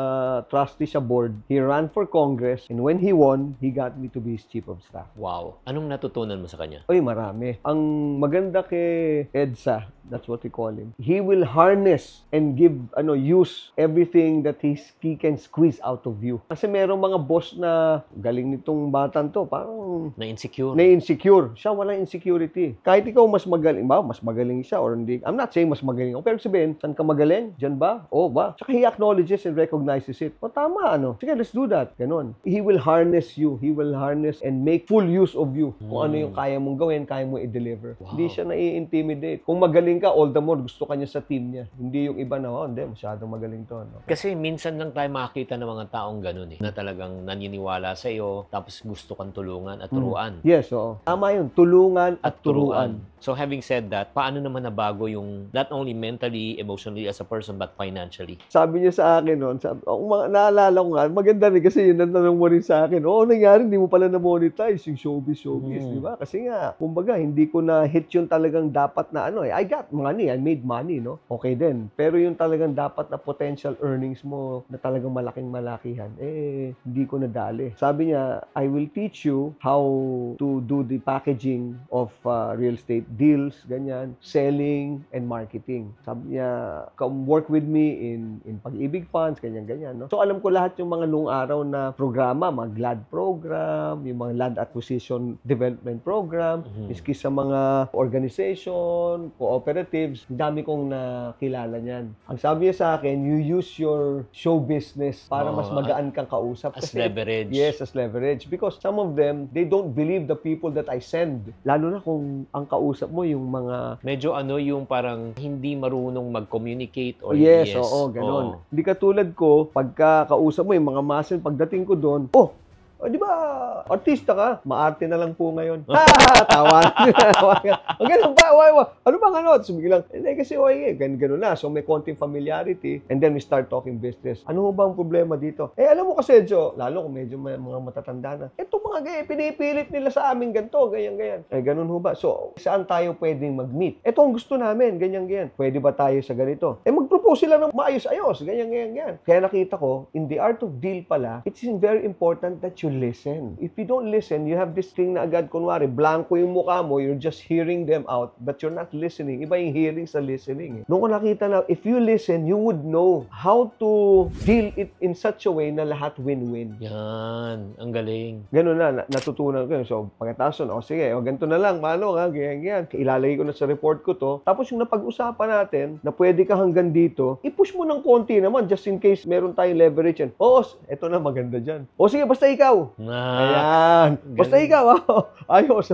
trustee sa board, he ran for Congress. And when he won, he got me to be his chief of staff. Wow. Anong natutunan mo sa kanya? Oy, marami. Ang maganda kay EDSA, that's what we call him. He will harness and use everything that he can squeeze out of you. Kasi merong mga boss na galing nitong batan to, parang na-insecure. Siya walang insecurity. Kahit ikaw mas magaling siya or hindi. I'm not saying mas magaling ako. Pero sabihin, saan ka magaling? Diyan ba? Ba? Tsaka he acknowledges and recognizes it. Tama, Sige, let's do that. Ganon. He will harness you. He will harness and make full use of you. Kung ano yung kaya mong gawin, kaya mong i-deliver. Wow. Hindi siya nai-intimidate. Kung magaling ka, all the more gusto ka niya sa team niya. Hindi yung iba na, hindi, masyadong magaling to. Kasi minsan lang tayo makakita ng mga taong ganun na talagang naniniwala sa iyo, tapos gusto kang tulungan at turuan. Yes, oo. Tama yun. Tulungan at turuan. So having said that, paano naman nabago yung not only mentally, emotionally as a person, but financially? Sabi niya sa akin noon, naalala ko nga, maganda rin kasi yun ang tanong mo rin sa akin. Nangyari, hindi mo pala na-monetize yung showbiz, di ba? Kasi nga, kumbaga, hindi ko na-hit yung talagang dapat na I got money, I made money, no? Okay din. Pero yung talagang dapat na potential earnings mo na talagang malaking-malakihan, hindi ko nadali. Sabi niya, I will teach you how to do the packaging of real estate deals, ganyan, selling and marketing. Sabi niya, come work with me in Pag-ibig Funds, ganyan-ganyan, no? So alam ko lahat yung mga noong araw na programa, mga GLAD program, yung mga Land Acquisition Development Program, miski sa mga organization, cooperatives, dami kong nakilala niyan. Ang sabi niya sa akin, you use your show business para mas magaan kang kausap. As leverage. Yes, as leverage. Because some of them, they don't believe the people that I send. Lalo na kung ang kausap mo yung mga... Medyo yung parang hindi marunong mag-communicate or yes, ganun. Hindi katulad ko, pagka kausap mo yung mga masin, pagdating ko doon, di ba, artista ka? Maarte na lang po ngayon. Tawa. Ganun ba? Ano bang Tapos biglang, hindi kasi ganun na. So may konting familiarity and then we start talking business. Ano ba ang problema dito? Alam mo kasi, Joe, lalo kung medyo may mga matatanda na, itong mga pinipilit nila sa amin ganito, ganyan. Ganun ho ba? So, saan tayo pwedeng mag-meet? Ito ang gusto namin, ganyan. Pwede ba tayo sa ganito? Mag-propose sila ng maayos-ayos, ganyan. Kaya nakita ko, in the art of deal pala, it's very important that you listen. If you don't listen, you have this thing na agad, kunwari, blanco yung mukha mo, you're just hearing them out, but you're not listening. Iba yung hearing sa listening. Noong ko nakita na, if you listen, you would know how to deal it in such a way na lahat win-win. Yan, ang galing. Ganun na, natutunan ko yun. So, pagkatapos nun, sige, ganito na lang, ganyan. Ilalagay ko na sa report ko to. Tapos yung napag-usapan natin, na pwede ka hanggang dito, i-push mo ng konti naman, just in case meron tayong leverage yan. Eto na, maganda dyan. Sige, basta ikaw. Ayan. Basta ikaw, ayos.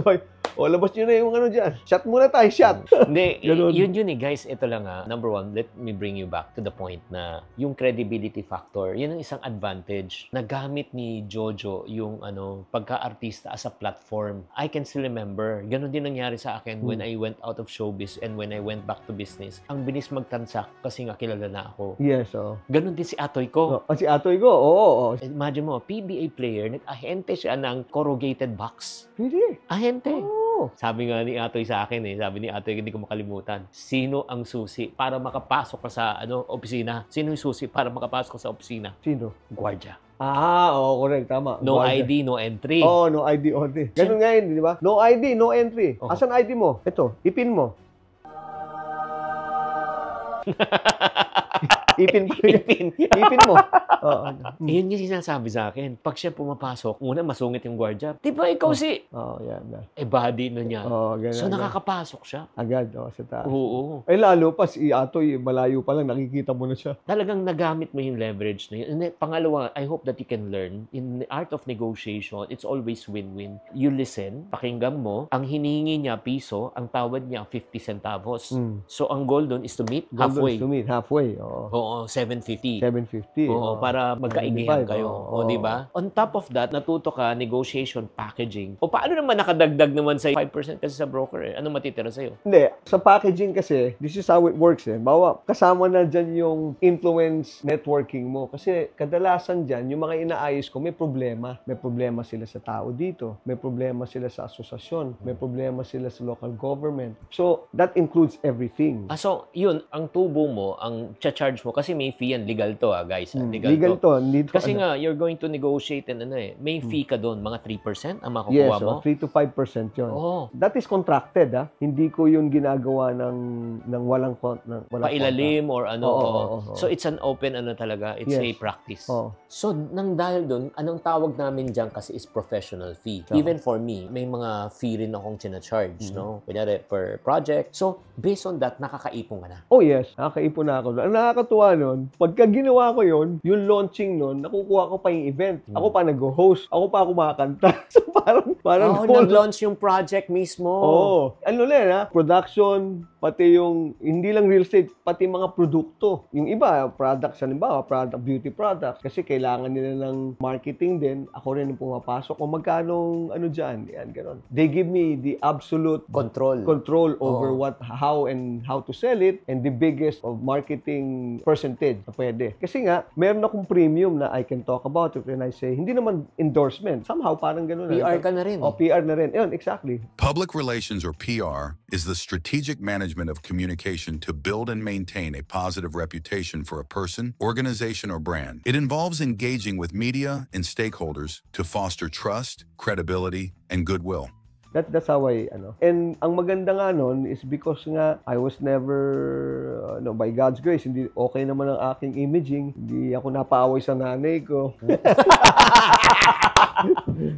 O, labas nyo na yung ano dyan. Shot muna tayo, shot. Hindi, Ganun. yun eh, guys. Ito lang Number one, let me bring you back to the point na yung credibility factor, yun ang isang advantage na gamit ni Jojo yung pagka-artista as a platform. I can still remember, ganun din nangyari sa akin when I went out of showbiz and when I went back to business. Ang bilis magtansak kasi nga kilala na ako. Yes, oh. Ganun din si Atoy ko. Si Atoy ko, oo. Imagine mo, PBA player, nag-ahente siya ng corrugated box. Pwede. Ahente. Oo. Sabi nga ni Atoy sa akin sabi ni Atoy, hindi ko makalimutan, sino ang susi para makapasok ka sa opisina? Sino yung susi para makapasok ka sa opisina? Sino? Guardia. Correct, tama. No Guardia. ID, no entry. No ID, only. Ganun nga yun, di ba? No ID, no entry. Oh. Asan ID mo? Ito, ipin mo. Ipin mo. Ipin mo. Yun yung sinasabi sa akin. Pag siya pumapasok, una masungit yung guardia. Di ba ikaw Yan. body na niya. Ganun. So nakakapasok siya. Agad, sa taas. Oo. Lalo pa, si Atoy, malayo pa lang, nakikita mo na siya. Talagang nagamit mo yung leverage na yun. And then, pangalawa, I hope that you can learn, in the art of negotiation, it's always win-win. You listen, pakinggan mo, ang hinihingi niya piso, ang tawad niya 50 centavos. So, ang goal doon is to meet halfway. To meet halfway, Oo, 750. 750. Oo, para magkaigihan 75, kayo. Di ba? On top of that, natuto ka, negotiation, packaging. O paano naman nakadagdag naman sa 5% kasi sa broker Ano matitira sa'yo? Hindi. Sa packaging kasi, this is how it works Bawa, kasama na dyan yung influence networking mo. Kasi kadalasan dyan, yung mga inaayos ko, may problema. May problema sila sa tao dito. May problema sila sa asosasyon. May problema sila sa local government. So, that includes everything. So, yun, ang tubo mo, ang charge mo, kasi may fee yan. Legal to guys. Legal to. Kasi nga, you're going to negotiate and may fee ka doon. Mga 3% ang makukuha mo? Yes, 3 to 5% yun. Oh. That is contracted, Hindi ko yun ginagawa ng walang pailalim or Oo. So, it's an open talaga. It's a practice. So, nang dahil doon, anong tawag namin dyan kasi is professional fee. Even for me, may mga fee rin akong charge no? Kunyari, per project. So, based on that, nakakaipon ka na. Oh, yes. Nakakaipon na ako. Ang nakakatuwa nun, pagka ginawa ko yun, yung launching nun, nakukuha ko pa yung event. Ako pa nag-host. Ako pa kumakanta. So, parang nag-launch yung project mismo. Production, pati yung, hindi lang real estate, pati mga produkto. Yung iba, products, halimbawa, beauty products. Kasi kailangan nila ng marketing din. Ako rin ang pumapasok. Kung magkano, dyan. Yan, gano'n. They give me the absolute control over how to sell it and the biggest of marketing percentage na pwede. Kasi nga, meron akong premium na I can talk about it when I say, hindi naman endorsement. Somehow, parang gano'n. PR ka na rin. PR na rin. Yun, exactly. Public relations, or PR, is the strategic management of communication to build and maintain a positive reputation for a person, organization, or brand. It involves engaging with media and stakeholders to foster trust, credibility, and goodwill. That's how And ang maganda nga nun is because nga I was never, by God's grace, hindi okay naman ang aking imaging. Hindi ako napaaway sa nanay ko.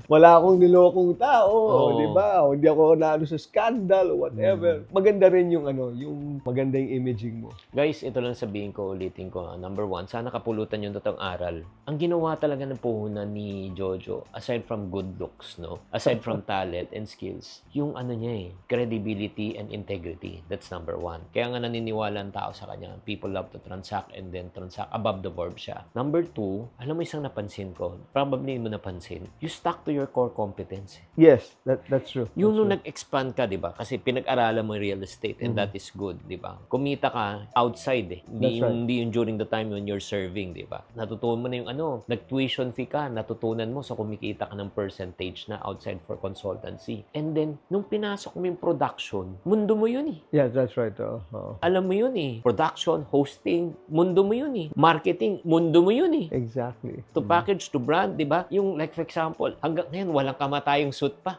Wala akong nilokong tao, di ba? O hindi ako naano sa scandal or whatever. Maganda rin yung yung maganda yung imaging mo. Guys, ito lang sabihin ko, ulitin ko. Number one, sana kapulutan yung totoong aral. Ang ginawa talaga ng puhunan ni Jojo, aside from good looks, aside from talent and skills, yung niya credibility and integrity. That's number one. Kaya nga naniniwala ang tao sa kanya. People love to transact and then transact above the verb siya. Number two, alam mo isang napansin ko, probably mo napansin, you stuck to your core competence. Yes, that's true. Yung nung nag-expand ka, di ba? Kasi pinag-aralan mo real estate and that is good, di ba? Kumita ka outside Hindi yung during the time when you're serving, di ba? Natutunan mo na yung nag-tuition fee ka, natutunan mo, so kumikita ka ng percentage na outside for consultancy. And then, nung pinasok mo yung production, mundo mo yun Yeah, that's right. Alam mo yun Production, hosting, mundo mo yun Marketing, mundo mo yun Exactly. To package, to brand, di ba? Yung like for example, hanggang ngayon, walang kamatayang suit pa.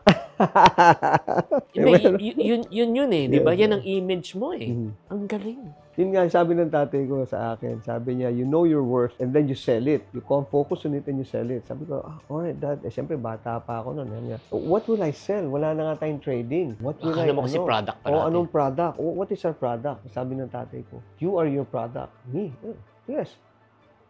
Yun di ba? Yan ang image mo Ang galing. Yun nga, sabi ng tatay ko sa akin, sabi niya, you know your worth and then you sell it. You focus on it and you sell it. Sabi ko, alright, dad. Siyempre, bata pa ako noon. What will I sell? Wala na nga tayong trading. What will Akala mo kasi product pa natin. Anong product? What is our product? Sabi ng tatay ko, you are your product. Me? Yes.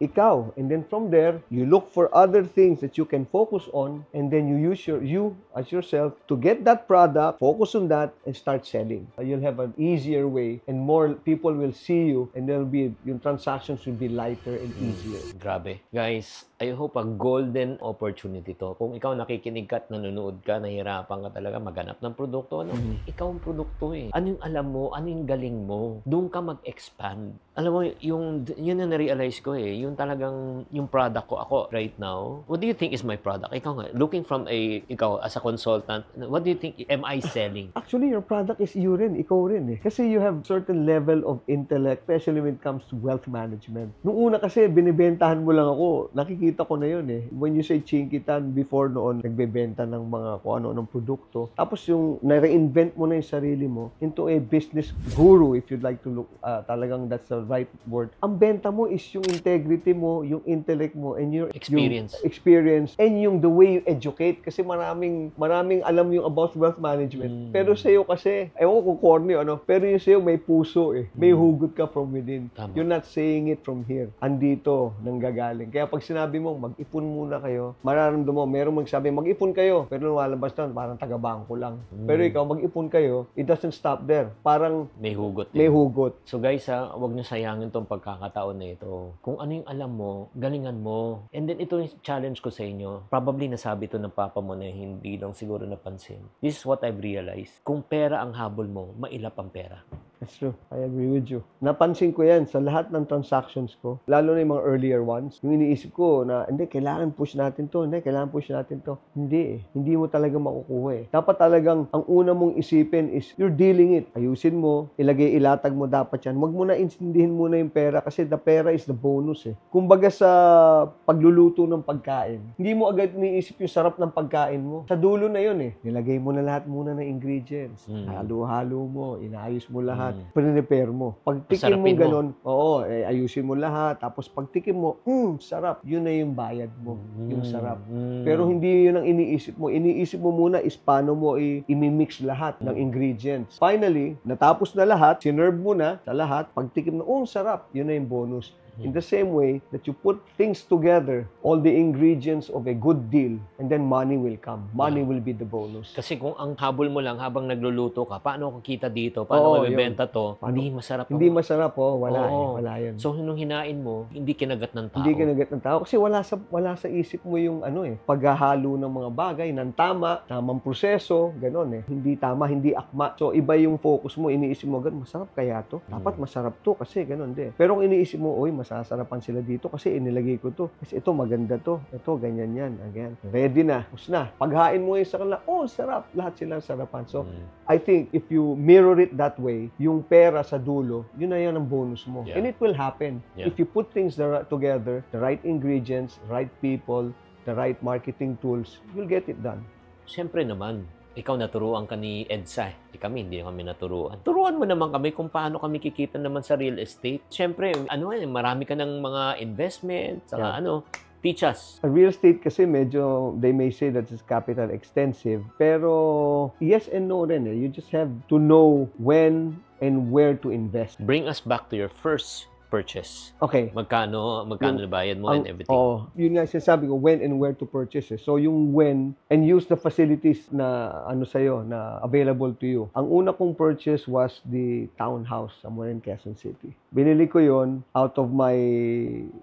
ikaw. And then from there, you look for other things that you can focus on, and then you use you as yourself to get that product, focus on that, and start selling. You'll have an easier way, and more people will see you, and yung transactions will be lighter and easier. Grabe. Guys, I hope a golden opportunity to. Kung ikaw nakikinig ka at nanonood ka, nahihirapan ka talaga maghanap ng produkto, ikaw ang produkto eh. Ano yung alam mo? Ano yung galing mo? Doon ka mag-expand. Alam mo, yun na na-realize ko eh. Yung talagang, yung product ko, ako right now, what do you think is my product? Ikaw nga, looking from ikaw as a consultant, what do you think am I selling? Actually, your product is you rin, ikaw rin eh. Kasi you have certain level of intellect, especially when it comes to wealth management. Nung una kasi, binibentahan mo lang ako. Nakikita ko na yun eh. When you say Chinkitan, before noon, nagbebenta ng mga kung ano ng produkto. Tapos yung na-reinvent mo na yung sarili mo into a business guru, if you'd like to look, talagang that's the right word. Ang benta mo is yung integrity mo, yung intellect mo, and your experience, and yung the way you educate. Kasi maraming alam yung about wealth management. Pero sa'yo kasi, ewan ko corny, pero yung sa'yo may puso eh. May hugot ka from within. Tama. You're not saying it from here. Andito, nanggagaling. Kaya pag sinabi mo, mag-ipon muna kayo, mararamdaman mo, merong magsabi, mag-ipon kayo, pero lumalabas doon, parang taga-bangko lang. Pero ikaw, mag-ipon kayo, it doesn't stop there. Parang may hugot. May hugot. So guys, huwag niyo sayangin tong pagkakataon na ito. Kung ano yung alam mo, galingan mo. And then ito yung challenge ko sa inyo. Probably nasabi to ng papa mo na hindi lang siguro napansin. This is what I've realized. Kung pera ang habol mo, mailap ang pera. That's true. I agree with you. Napansin ko yan sa lahat ng transactions ko, lalo na yung mga earlier ones. Yung iniisip ko na, hindi, kailangan push natin to. Hindi, kailangan push natin to. Hindi eh. Hindi mo talaga makukuha eh. Dapat talagang, ang una mong isipin is, you're dealing it. Ayusin mo, ilatag mo dapat yan. Huwag mo na intindihin muna yung pera kasi the pera is the bonus eh. Kumbaga sa pagluluto ng pagkain, hindi mo agad iniisip yung sarap ng pagkain mo. Sa dulo na yun eh. Nilagay mo na lahat muna ng ingredients. Halo-halo mo, inaayos mo lahat. Prepare mo. Pag tikim mo ganun, ayusin mo lahat. Tapos pag tikim mo, sarap. Yun na yung bayad mo. Yung sarap. Pero hindi yun ang iniisip mo. Iniisip mo muna is paano mo i-mix lahat ng ingredients. Finally, natapos na lahat, sinerve mo na sa lahat. Pag tikim na, sarap. Yun na yung bonus. In the same way that you put things together, all the ingredients of a good deal, and then money will come. Money will be the bonus. Kasi kung ang habol mo lang habang nagluluto ka, paano ako kita dito? Paano mabibenta to? Hindi masarap. Hindi masarap wala yan. So, nung hinain mo, hindi kinagat ng tao. Hindi kinagat ng tao. Kasi wala sa isip mo yung paghahalo ng mga bagay, ng tamang proseso, gano'n eh. Hindi tama, hindi akma. So, iba yung focus mo. Iniisip mo, masarap kaya to? Dapat masarap to kasi gano'n din. Pero kung iniisip mo, masasarapan sila dito kasi inilagay ko to. Kasi ito, maganda to. Ito, ganyan yan. Again. Ready na. Tapos na. Paghain mo yung sa kanila, sarap. Lahat sila sarapan. So, I think if you mirror it that way, yung pera sa dulo, yun na yan ang bonus mo. And it will happen. If you put things together, the right ingredients, the right people, the right marketing tools, you'll get it done. Siyempre naman. Ikaw naturuan ka ni EDSA. Kami, hindi kami naturuan. Turuan mo naman kami kung paano kami kikita naman sa real estate. Siyempre, marami ka ng mga investment, saka teach us. Real estate kasi medyo, they may say that it's capital extensive. Pero, yes and no rin eh. You just have to know when and where to invest. Bring us back to your first purchase. Okay. Magkano na bayad mo and everything. Yun nga sinasabi ko, when and where to purchase. So yung when, and use the facilities na sa'yo, na available to you. Ang una kong purchase was the townhouse somewhere in Quezon City. Binili ko yon out of my,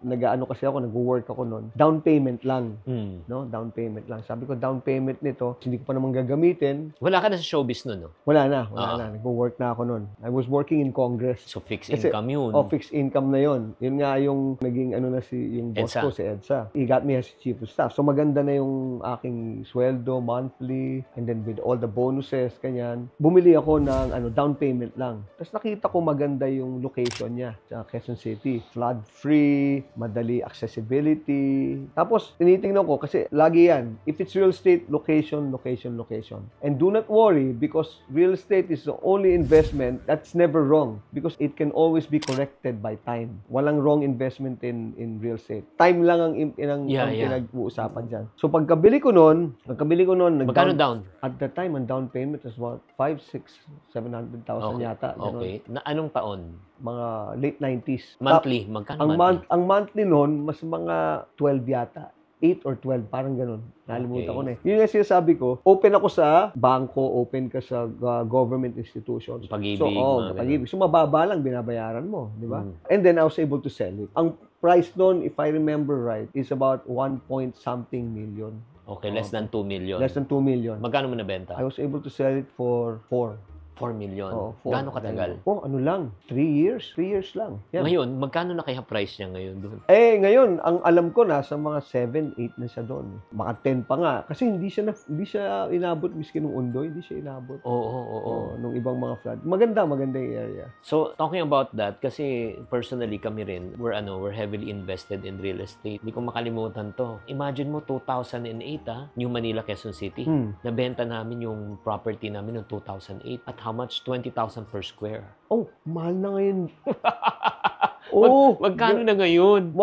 nag-work ako noon. Down payment lang. Down payment lang. Sabi ko, down payment nito, hindi ko pa naman gagamitin. Wala ka na sa showbiz noon, no? Wala na. Nag-work na ako noon. I was working in Congress. So fixed income yun. Fixed income na yon. Yun nga yung naging yung boss ko, si EDSA. He got me as chief of staff. So maganda na yung aking sweldo monthly, and then with all the bonuses, kanyan. Bumili ako ng down payment lang. Tapos nakita ko maganda yung location niya sa Quezon City. Flood-free, madali accessibility. Tapos tinitingnan ko kasi lagi yan. If it's real estate, location. And do not worry because real estate is the only investment that's never wrong because it can always be corrected by time. Walang wrong investment in real estate. Time lang ang pinag-uusapan dyan. So pagkabili ko noon, Magkano down? At the time, ang down payment was about 5, 6, 700,000 yata. Ganun. Okay. Na anong taon? Mga late 90s. Monthly? Magkano monthly? Ang monthly noon, mas mga 12 yata. 8 or 12, parang ganun. Nalimutan ko na eh. Yun yung sinasabi ko, open ako sa bangko, open ka sa government institutions. Pag-ibig. So, pag-ibig. So, mababa lang binabayaran mo, di ba? And then, I was able to sell it. Ang price noon, if I remember right, is about 1-point-something million. Okay, less than 2 million. Less than 2 million. Magkano mo nabenta? I was able to sell it for 4. 4 million. Oh, Gaano katagal? Ano lang, 3 years. 3 years lang. Yan. Ngayon, magkano na kaya price niya ngayon doon? Ngayon, ang alam ko nasa mga 7, 8 na siya doon. Mga 10 pa nga. Kasi hindi siya inabot miski nung Undoy, hindi siya inabot. Oo. Nung ibang mga flood. Maganda yung area. So, talking about that, kasi personally kami rin, we're heavily invested in real estate. Hindi ko makalimutan to. Imagine mo, 2008 New Manila, Quezon City. Nabenta namin yung property namin noong 2008. At how much? 20,000 per square. Oh, mahal na ngayon. Magkano na ngayon?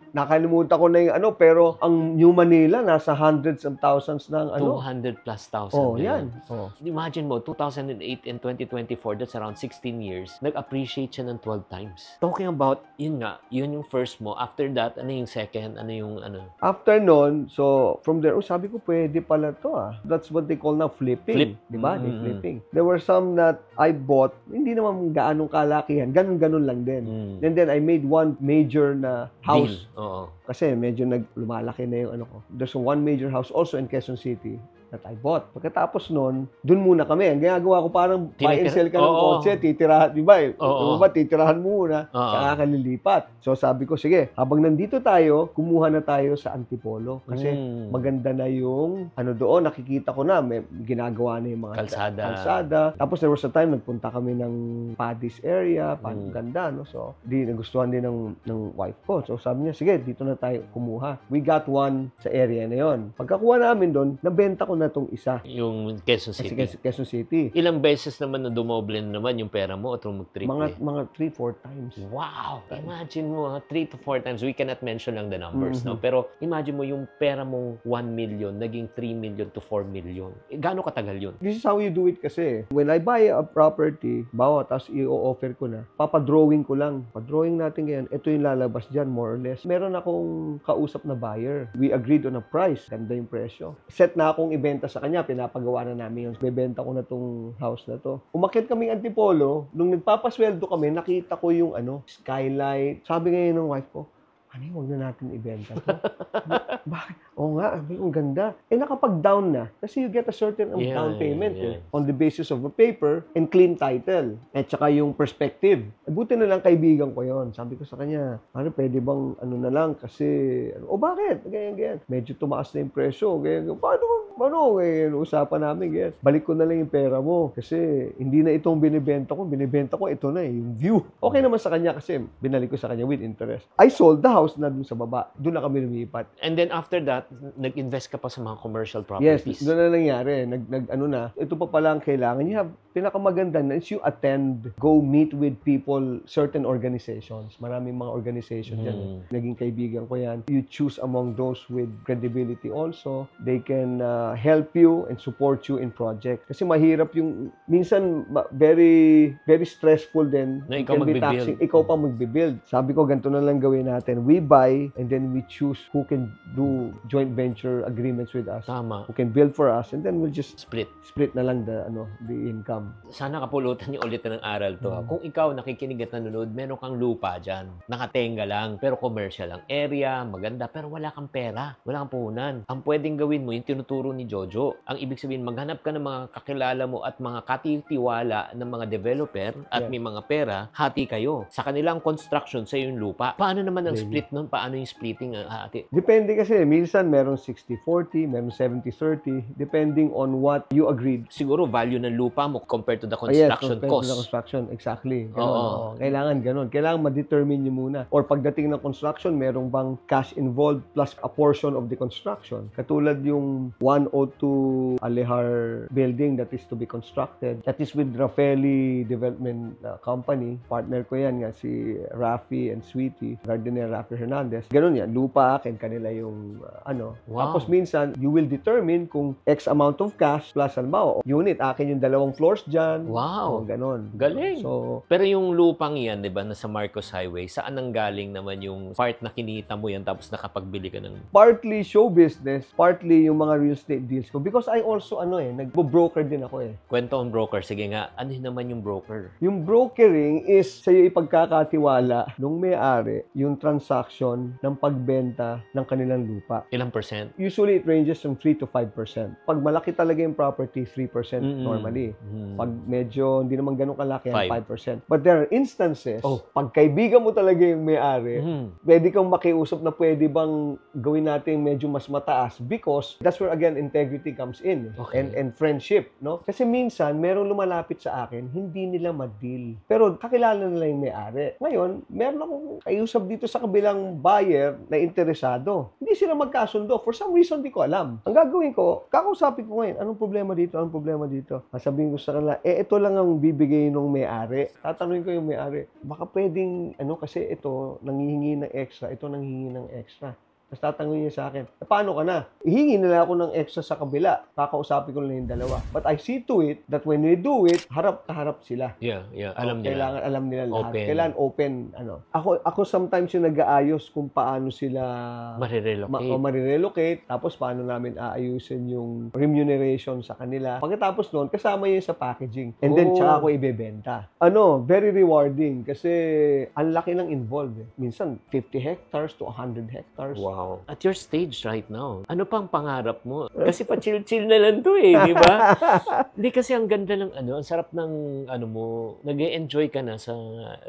Nakalimutan ko na yung pero ang New Manila, nasa hundreds of thousands ng 200 plus thousand. Yan. Imagine mo, 2008 and 2024, that's around 16 years, nag-appreciate siya ng 12 times. Talking about, yun yung first mo. After that, ano yung second? Ano yung After nun, so from there, sabi ko, pwede pala to That's what they call now flipping. Diba? Flipping. There were some that I bought, hindi naman gaanong kalakihan, ganun-ganun lang din. And then I made one major na house. Kasi medyo lumalaki na yung ko. There's one major house also in Quezon City that I bought. Pagkatapos nun, dun muna kami. Ang ginagawa ko parang buy and sell ka ng kotse, titirahan, di ba? Titirahan mo muna, saka kalilipat. So sabi ko, sige, habang nandito tayo, kumuha na tayo sa Antipolo. Kasi maganda na yung, doon, nakikita ko na, may ginagawa na yung mga kalsada. Tapos there was a time, nagpunta kami ng Padis area, ganda, no? So, nagustuhan din ng wife ko. So sabi niya, sige, dito na tayo kumuha. We got one sa area na yon. Pagkakuha namin doon, nabenta ko na tong isa. Yung Quezon City. Quezon City. Ilang beses naman na dumoble naman yung pera mo at mag-triple? Mga 3-4 times. Wow! Imagine mo, 3 to 4 times. We cannot mention lang the numbers, no? Pero imagine mo yung pera mong 1 million, naging 3 million to 4 million. Gaano katagal yun? This is how you do it kasi. When I buy a property, tapos i-offer ko na, papadrawing ko lang. Padrawing natin ngayon, ito yung lalabas dyan, more or less. Meron akong kausap na buyer. We agreed on a price. Ganda yung presyo. Set na akong ibenta sa kanya, pinapagawa na namin yun. Bebenta ko na tong house na to. Umakyat kaming Antipolo, nung nagpapasweldo kami, nakita ko yung skylight. Sabi ngayon ng wife ko, huwag na natin ibenta to. Bakit? Oo nga, ang ganda. Nakapag-down na. Kasi you get a certain down payment on the basis of a paper and clean title. At saka yung perspective. Buti na lang kaibigan ko yon. Sabi ko sa kanya, pwede bang na lang kasi, bakit? Ganyan. Medyo tumaas na yung presyo. Ganyan. Paano? Usapan namin, ganyan. Balik ko na lang yung pera mo kasi hindi na itong binibenta ko, ito na yung view. Okay naman sa kanya kasi binalik ko sa kanya with interest. I sold the house na dun sa baba. Doon na kami lumipat. And then after that, nag-invest ka pa sa mga commercial properties. Yes, doon na nangyari. Ito pa pala ang kailangan. You have, pinakamaganda na is you attend, go meet with people, certain organizations. Maraming mga organizations dyan. Naging kaibigan ko yan. You choose among those with credibility also. They can help you and support you in project. Kasi mahirap yung, minsan, very, very stressful din. Na ikaw magbibuild. Ikaw pa magbibuild. Sabi ko, ganito na lang gawin natin. We buy and then we choose who can do joint venture agreements with us. Tama. Who can build for us and then we'll just split na lang the income. Sana kapulutan niyo ulit ng aral to. Kung ikaw nakikinig at nanonood, meron kang lupa dyan. Nakatenga lang, pero commercial ang area, maganda, pero wala kang pera. Wala kang puhunan. Ang pwedeng gawin mo, yung tinuturo ni Jojo. Ang ibig sabihin, maghanap ka ng mga kakilala mo at mga katitiwala ng mga developer at may mga pera, hati kayo. Sa kanilang construction, sa yung lupa. Paano naman ang split split nun? Paano yung splitting? Ate? Depende kasi. Minsan, meron 60-40, meron 70-30, depending on what you agreed. Siguro value ng lupa mo compared to the Yes, construction compared cost. to the construction. Exactly. Ganun, Oo. oo. Kailangan ganun. Kailangan ma-determine nyo muna. Or pagdating ng construction, merong bang cash involved plus a portion of the construction. Katulad yung 102 Alehar building that is to be constructed. That is with Rafaeli Development Company. Partner ko yan nga, si Rafi and Sweetie. Gardener Rafi Hernandez. Ganun yan. Lupa, akin kanila yung Wow. Tapos minsan, you will determine kung X amount of cash plus halimbawa, unit, akin yung 2 floors dyan. Wow. Ganun. Galing. So, Pero yung lupang yan, di ba, nasa Marcos Highway, saan ang galing naman yung part na kinita mo yan tapos nakapagbili ka ng... partly show business, partly yung mga real estate deals ko. Because I also, nagbo-broker din ako eh. Kwento ang broker. Sige nga, ano naman yung broker? Yung brokering is sa'yo ipagkakatiwala nung may-ari yung transaction ng pagbenta ng kanilang lupa. Ilang percent? Usually, it ranges from 3 to 5%. Pag malaki talaga yung property, 3% normally. Pag medyo hindi naman ganun kalaki, 5%. But there are instances, pag kaibigan mo talaga yung may-ari, pwede kang makiusap na pwede bang gawin natin medyo mas mataas because that's where again integrity comes in and friendship, no? Kasi minsan, merong lumalapit sa akin, hindi nila ma-deal. Pero kakilala nila yung may-ari. Ngayon, meron akong kaiusap dito sa kabilang buyer na interesado. Hindi sila magkasundo. For some reason, di ko alam. Ang gagawin ko, kakausapin ko ngayon, anong problema dito? Anong problema dito? Sabihin ko sa kanila, ito lang ang bibigay ng may-ari. Tatanungin ko yung may-ari, baka pwedeng, kasi ito, nanghihingi ng extra, ito nanghihingi ng extra. Tapos tatanungin niya sa akin, paano ka na? Ihingi nila ako ng extra sa kabila. Kakausapin ko lang yung dalawa. But I see to it that when we do it, harap-kaharap sila. Yeah. Alam nila. Kailangan alam nila lahat. Open. Kailangan open. Ako sometimes yung nag-aayos kung paano sila marirelocate. Tapos paano namin aayusin yung remuneration sa kanila. Pagkatapos noon, kasama yun sa packaging. And then, tsaka ako ibebenta. Very rewarding kasi ang laki ng involved. Minsan, 50 hectares to 100 hectares. Wow. At your stage right now, ano pang pangarap mo? Kasi pa chill-chill na lang to di ba? Hindi kasi ang ganda ng ang sarap ng mo, nag-e-enjoy ka na sa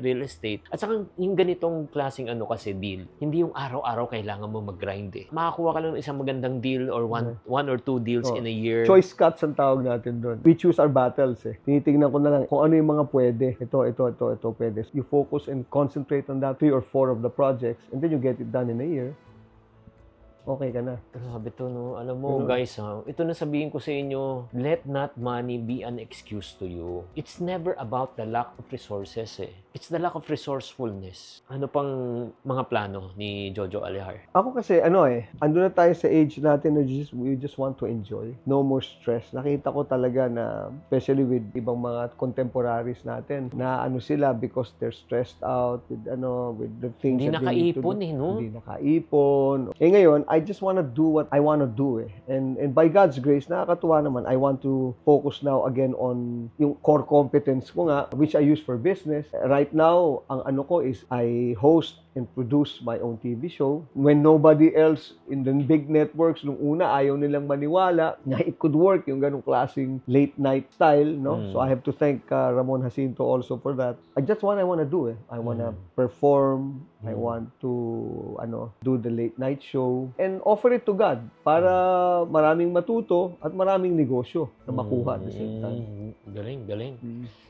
real estate. At saka yung ganitong klaseng kasi deal, hindi yung araw-araw kailangan mo mag-grind Makakuha ka lang ng isang magandang deal or one or two deals in a year. Choice cuts ang tawag natin doon. We choose our battles Tinitingnan ko na lang kung ano yung mga pwede. Ito pwede. You focus and concentrate on that 3 or 4 of the projects and then you get it done in a year. Okay ka na. Grabe to, no? Alam mo, guys, ito na sabihin ko sa inyo, let not money be an excuse to you. It's never about the lack of resources, It's the lack of resourcefulness. Ano pang mga plano ni Jojo Alehar? Ako kasi, andun na tayo sa age natin na we just want to enjoy. No more stress. Nakita ko talaga na, especially with ibang mga contemporaries natin, na sila because they're stressed out with the things Hindi that they need to do. nakaipon, no? Hindi nakaipon. Ngayon, I just want to do what I want to do And by God's grace, nakakatuwa naman, I want to focus now again on yung core competence ko nga, which I use for business. Right now, ang ko is I host and produce my own TV show. When nobody else in the big networks, nung una, ayaw nilang maniwala na it could work, yung ganong klaseng late night style, no? So I have to thank Ramon Jacinto also for that. That's what I want to do. I want to perform. I want to do the late night show and offer it to God para maraming matuto at maraming negosyo na makuha at the same time. Galing.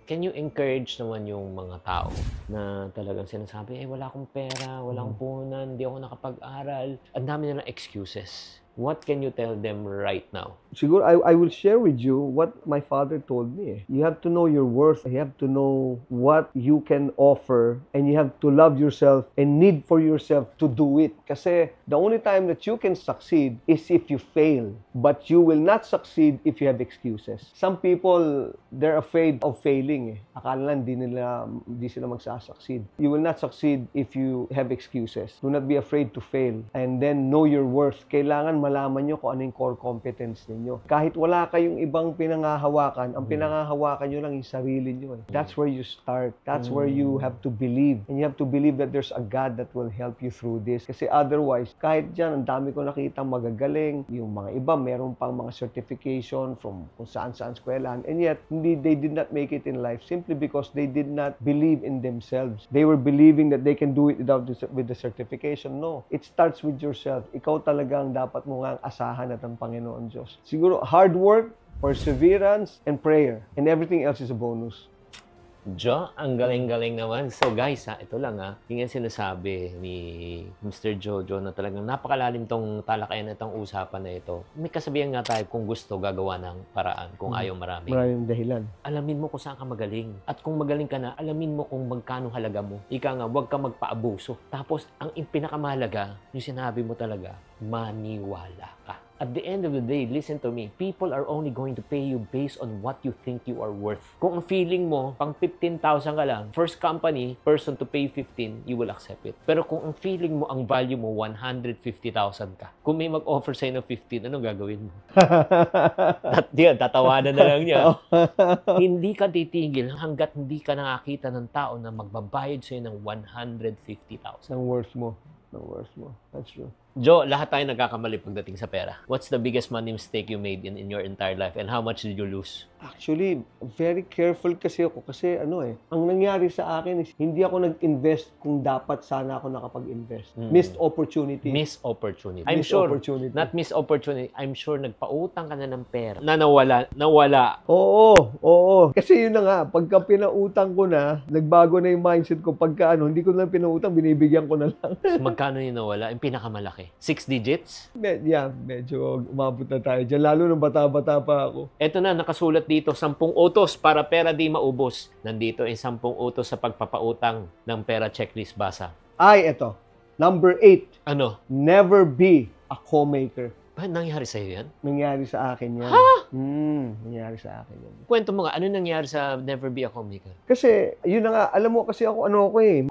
Can you encourage naman yung mga tao na talagang sinasabi, wala akong pera, wala akong puhunan, hindi ako nakapag-aral. Ang dami na ng excuses. What can you tell them right now? Siguro, I will share with you what my father told me. You have to know your worth. You have to know what you can offer. And you have to love yourself and need for yourself to do it. Kasi the only time that you can succeed is if you fail. But you will not succeed if you have excuses. Some people, they're afraid of failing. Akala lang hindi sila magsasucceed. You will not succeed if you have excuses. Do not be afraid to fail. And then know your worth. Kailangan malaman nyo kung ano yung core competence ninyo. Kahit wala kayong ibang pinangahawakan, ang pinangahawakan nyo lang yung sarili nyo. That's where you start. That's where you have to believe. And you have to believe that there's a God that will help you through this. Kasi otherwise, kahit dyan, ang dami ko nakita magagaling. Yung mga iba, meron pang mga certification from kung saan-saan eskwelahan. And yet, they did not make it in life simply because they did not believe in themselves. They were believing that they can do it with the certification. No. It starts with yourself. Ikaw talagang dapat mo nga asahan at ang Panginoon Diyos. Siguro, hard work, perseverance, and prayer. And everything else is a bonus. Jo, ang galing-galing naman. So guys, ito lang yung sinasabi ni Mr. Jojo na talagang napakalalim tong talakayan na itong usapan na ito. May kasabihan nga tayo kung gusto gagawa ng paraan, kung ayaw maraming dahilan. Alamin mo kung saan ka magaling. At kung magaling ka na, alamin mo kung magkano halaga mo. Ika nga, huwag ka magpaabuso. Tapos, ang pinakamahalaga, yung sinabi mo talaga, maniwala ka. At the end of the day, listen to me, people are only going to pay you based on what you think you are worth. Kung ang feeling mo, pang 15,000 ka lang, first company, person to pay 15, you will accept it. Pero kung ang feeling mo, ang value mo, 150,000 ka, kung may mag-offer sa'yo ng 15, anong gagawin mo? Tatawanan na lang niya. Hindi ka titigil hanggat hindi ka nakakita ng tao na magbabayad sa'yo ng 150,000. Ng worth mo. That's true. Jo, lahat tayo nagkakamali pagdating sa pera. What's the biggest money mistake you made in your entire life and how much did you lose? Actually, very careful kasi ako kasi ang nangyari sa akin is hindi ako nag-invest kung dapat sana ako nakapag-invest. Missed opportunity. Missed opportunity. Not missed opportunity. I'm sure nagpautang ka na ng pera na nawala. Oo. Kasi yun na nga, pagka pinautang ko na, nagbago na yung mindset ko. Pagka hindi ko na pinautang, binibigyan ko na lang. So, magkano yung nawala? Yung pinakamalaki? 6 digits? Medyo umabot na tayo dyan. Lalo nung bata-bata pa ako. Eto na, nakasulat dito, 10 utos para pera di maubos. Nandito ay 10 utos sa pagpapautang ng pera checklist. Basa. Eto. Number 8. Ano? Never be a co-maker. Nangyari sa'yo yan? Nangyari sa akin yan. Ha? Nangyari sa akin yan. Kwento mo nga, ano nangyari sa Never Be a Co-Maker? Kasi, yun na nga, alam mo kasi ako,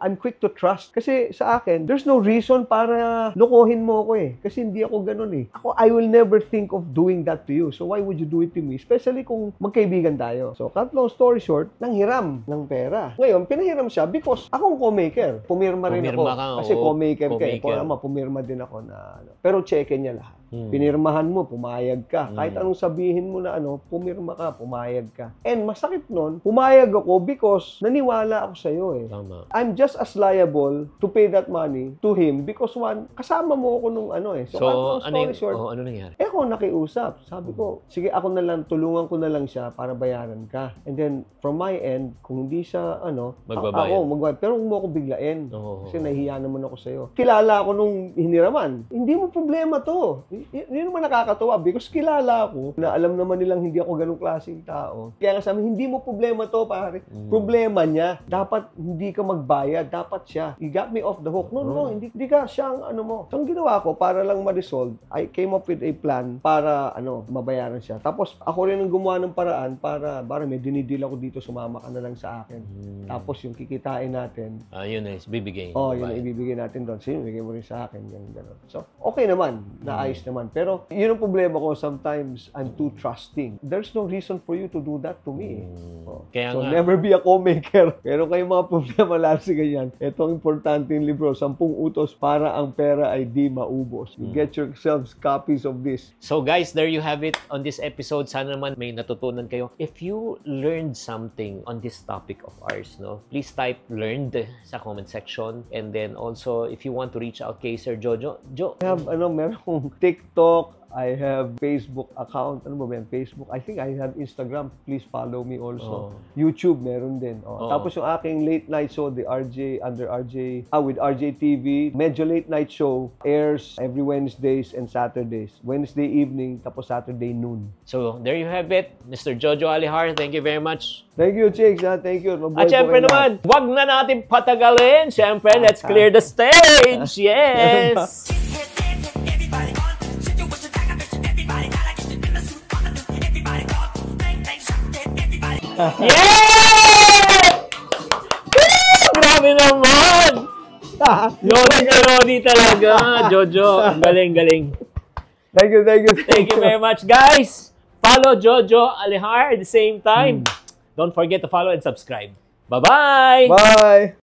I'm quick to trust. Kasi sa akin, there's no reason para lokohin mo ako Kasi hindi ako ganun I will never think of doing that to you. So why would you do it to me? Especially kung magkaibigan tayo. So, cut long story short, nanghiram ng pera. Ngayon, pinahiram siya because akong co-maker. Pumirma rin ako. Kasi co-maker ka. Pumirma din ako na pero check niya lahat. Pinirmahan mo, pumayag ka. Kahit anong sabihin mo na pumirma ka, pumayag ka. And masakit nun, pumayag ako because naniwala ako sa'yo Tama. I'm just as liable to pay that money to him because kasama mo ako nung So ano nangyari? Ako nakiusap. Sabi ko, sige ako na lang, tulungan ko na lang siya para bayaran ka. And then, from my end, kung hindi siya, magbabayad. Pero huwag mo ako biglain. Kasi nahihiya naman ako sa'yo. Kilala ako nung hiniraman. Hindi mo problema to. Hindi naman nakakatawa because kilala ako na alam naman nilang hindi ako ganung klaseng tao. Kaya nga sabi, hindi mo problema to, pare. Problema niya. Dapat hindi ka magbayad. Dapat siya. You got me off the hook. No, hindi ka siyang mo. So, ang ginawa ko, para lang ma-resolve, I came up with a plan para, mabayaran siya. Tapos, ako rin ang gumawa ng paraan para may dinidil ako dito, sumama ka na lang sa akin. Tapos, yung kikitain natin. Yun na, ibibigay. Yun na ibibigay natin doon. So, yun, bigay mo rin sa akin. Yung gano'n. So, okay naman. Naayos naman. Pero, yun ang problema ko. Sometimes, I'm too trusting. There's no reason for you to do that to me. So, never be a co-maker. Pero kayo mga problema lalo sa ganyan. Ito ang importante yung libro, 10 utos para ang pera ay di maubos. You get yourselves copies of this. So guys, there you have it on this episode. Sana naman may natutunan kayo. If you learned something on this topic of ours, please type learned sa comment section. And then also, if you want to reach out kay Sir Jojo. I have, meron akong TikTok, I have Facebook account. Ano ba yan? Facebook. I think I have Instagram. Please follow me also. YouTube, meron din. Tapos yung aking late night show, with RJ TV. Medyo late night show airs every Wednesdays and Saturdays. Wednesday evening, tapos Saturday noon. So, there you have it. Mr. Jojo Alihar, thank you very much. Thank you, Chicks. Thank you. At syempre naman, wag na natin patagalin. Syempre, let's clear the stage. Yes! Yeah! Grabe naman! Lodi na lodi talaga, Jojo. Galing, galing. Thank you. Thank you very much, guys. Follow Jojo Alihar at the same time. Don't forget to follow and subscribe. Bye-bye! Bye!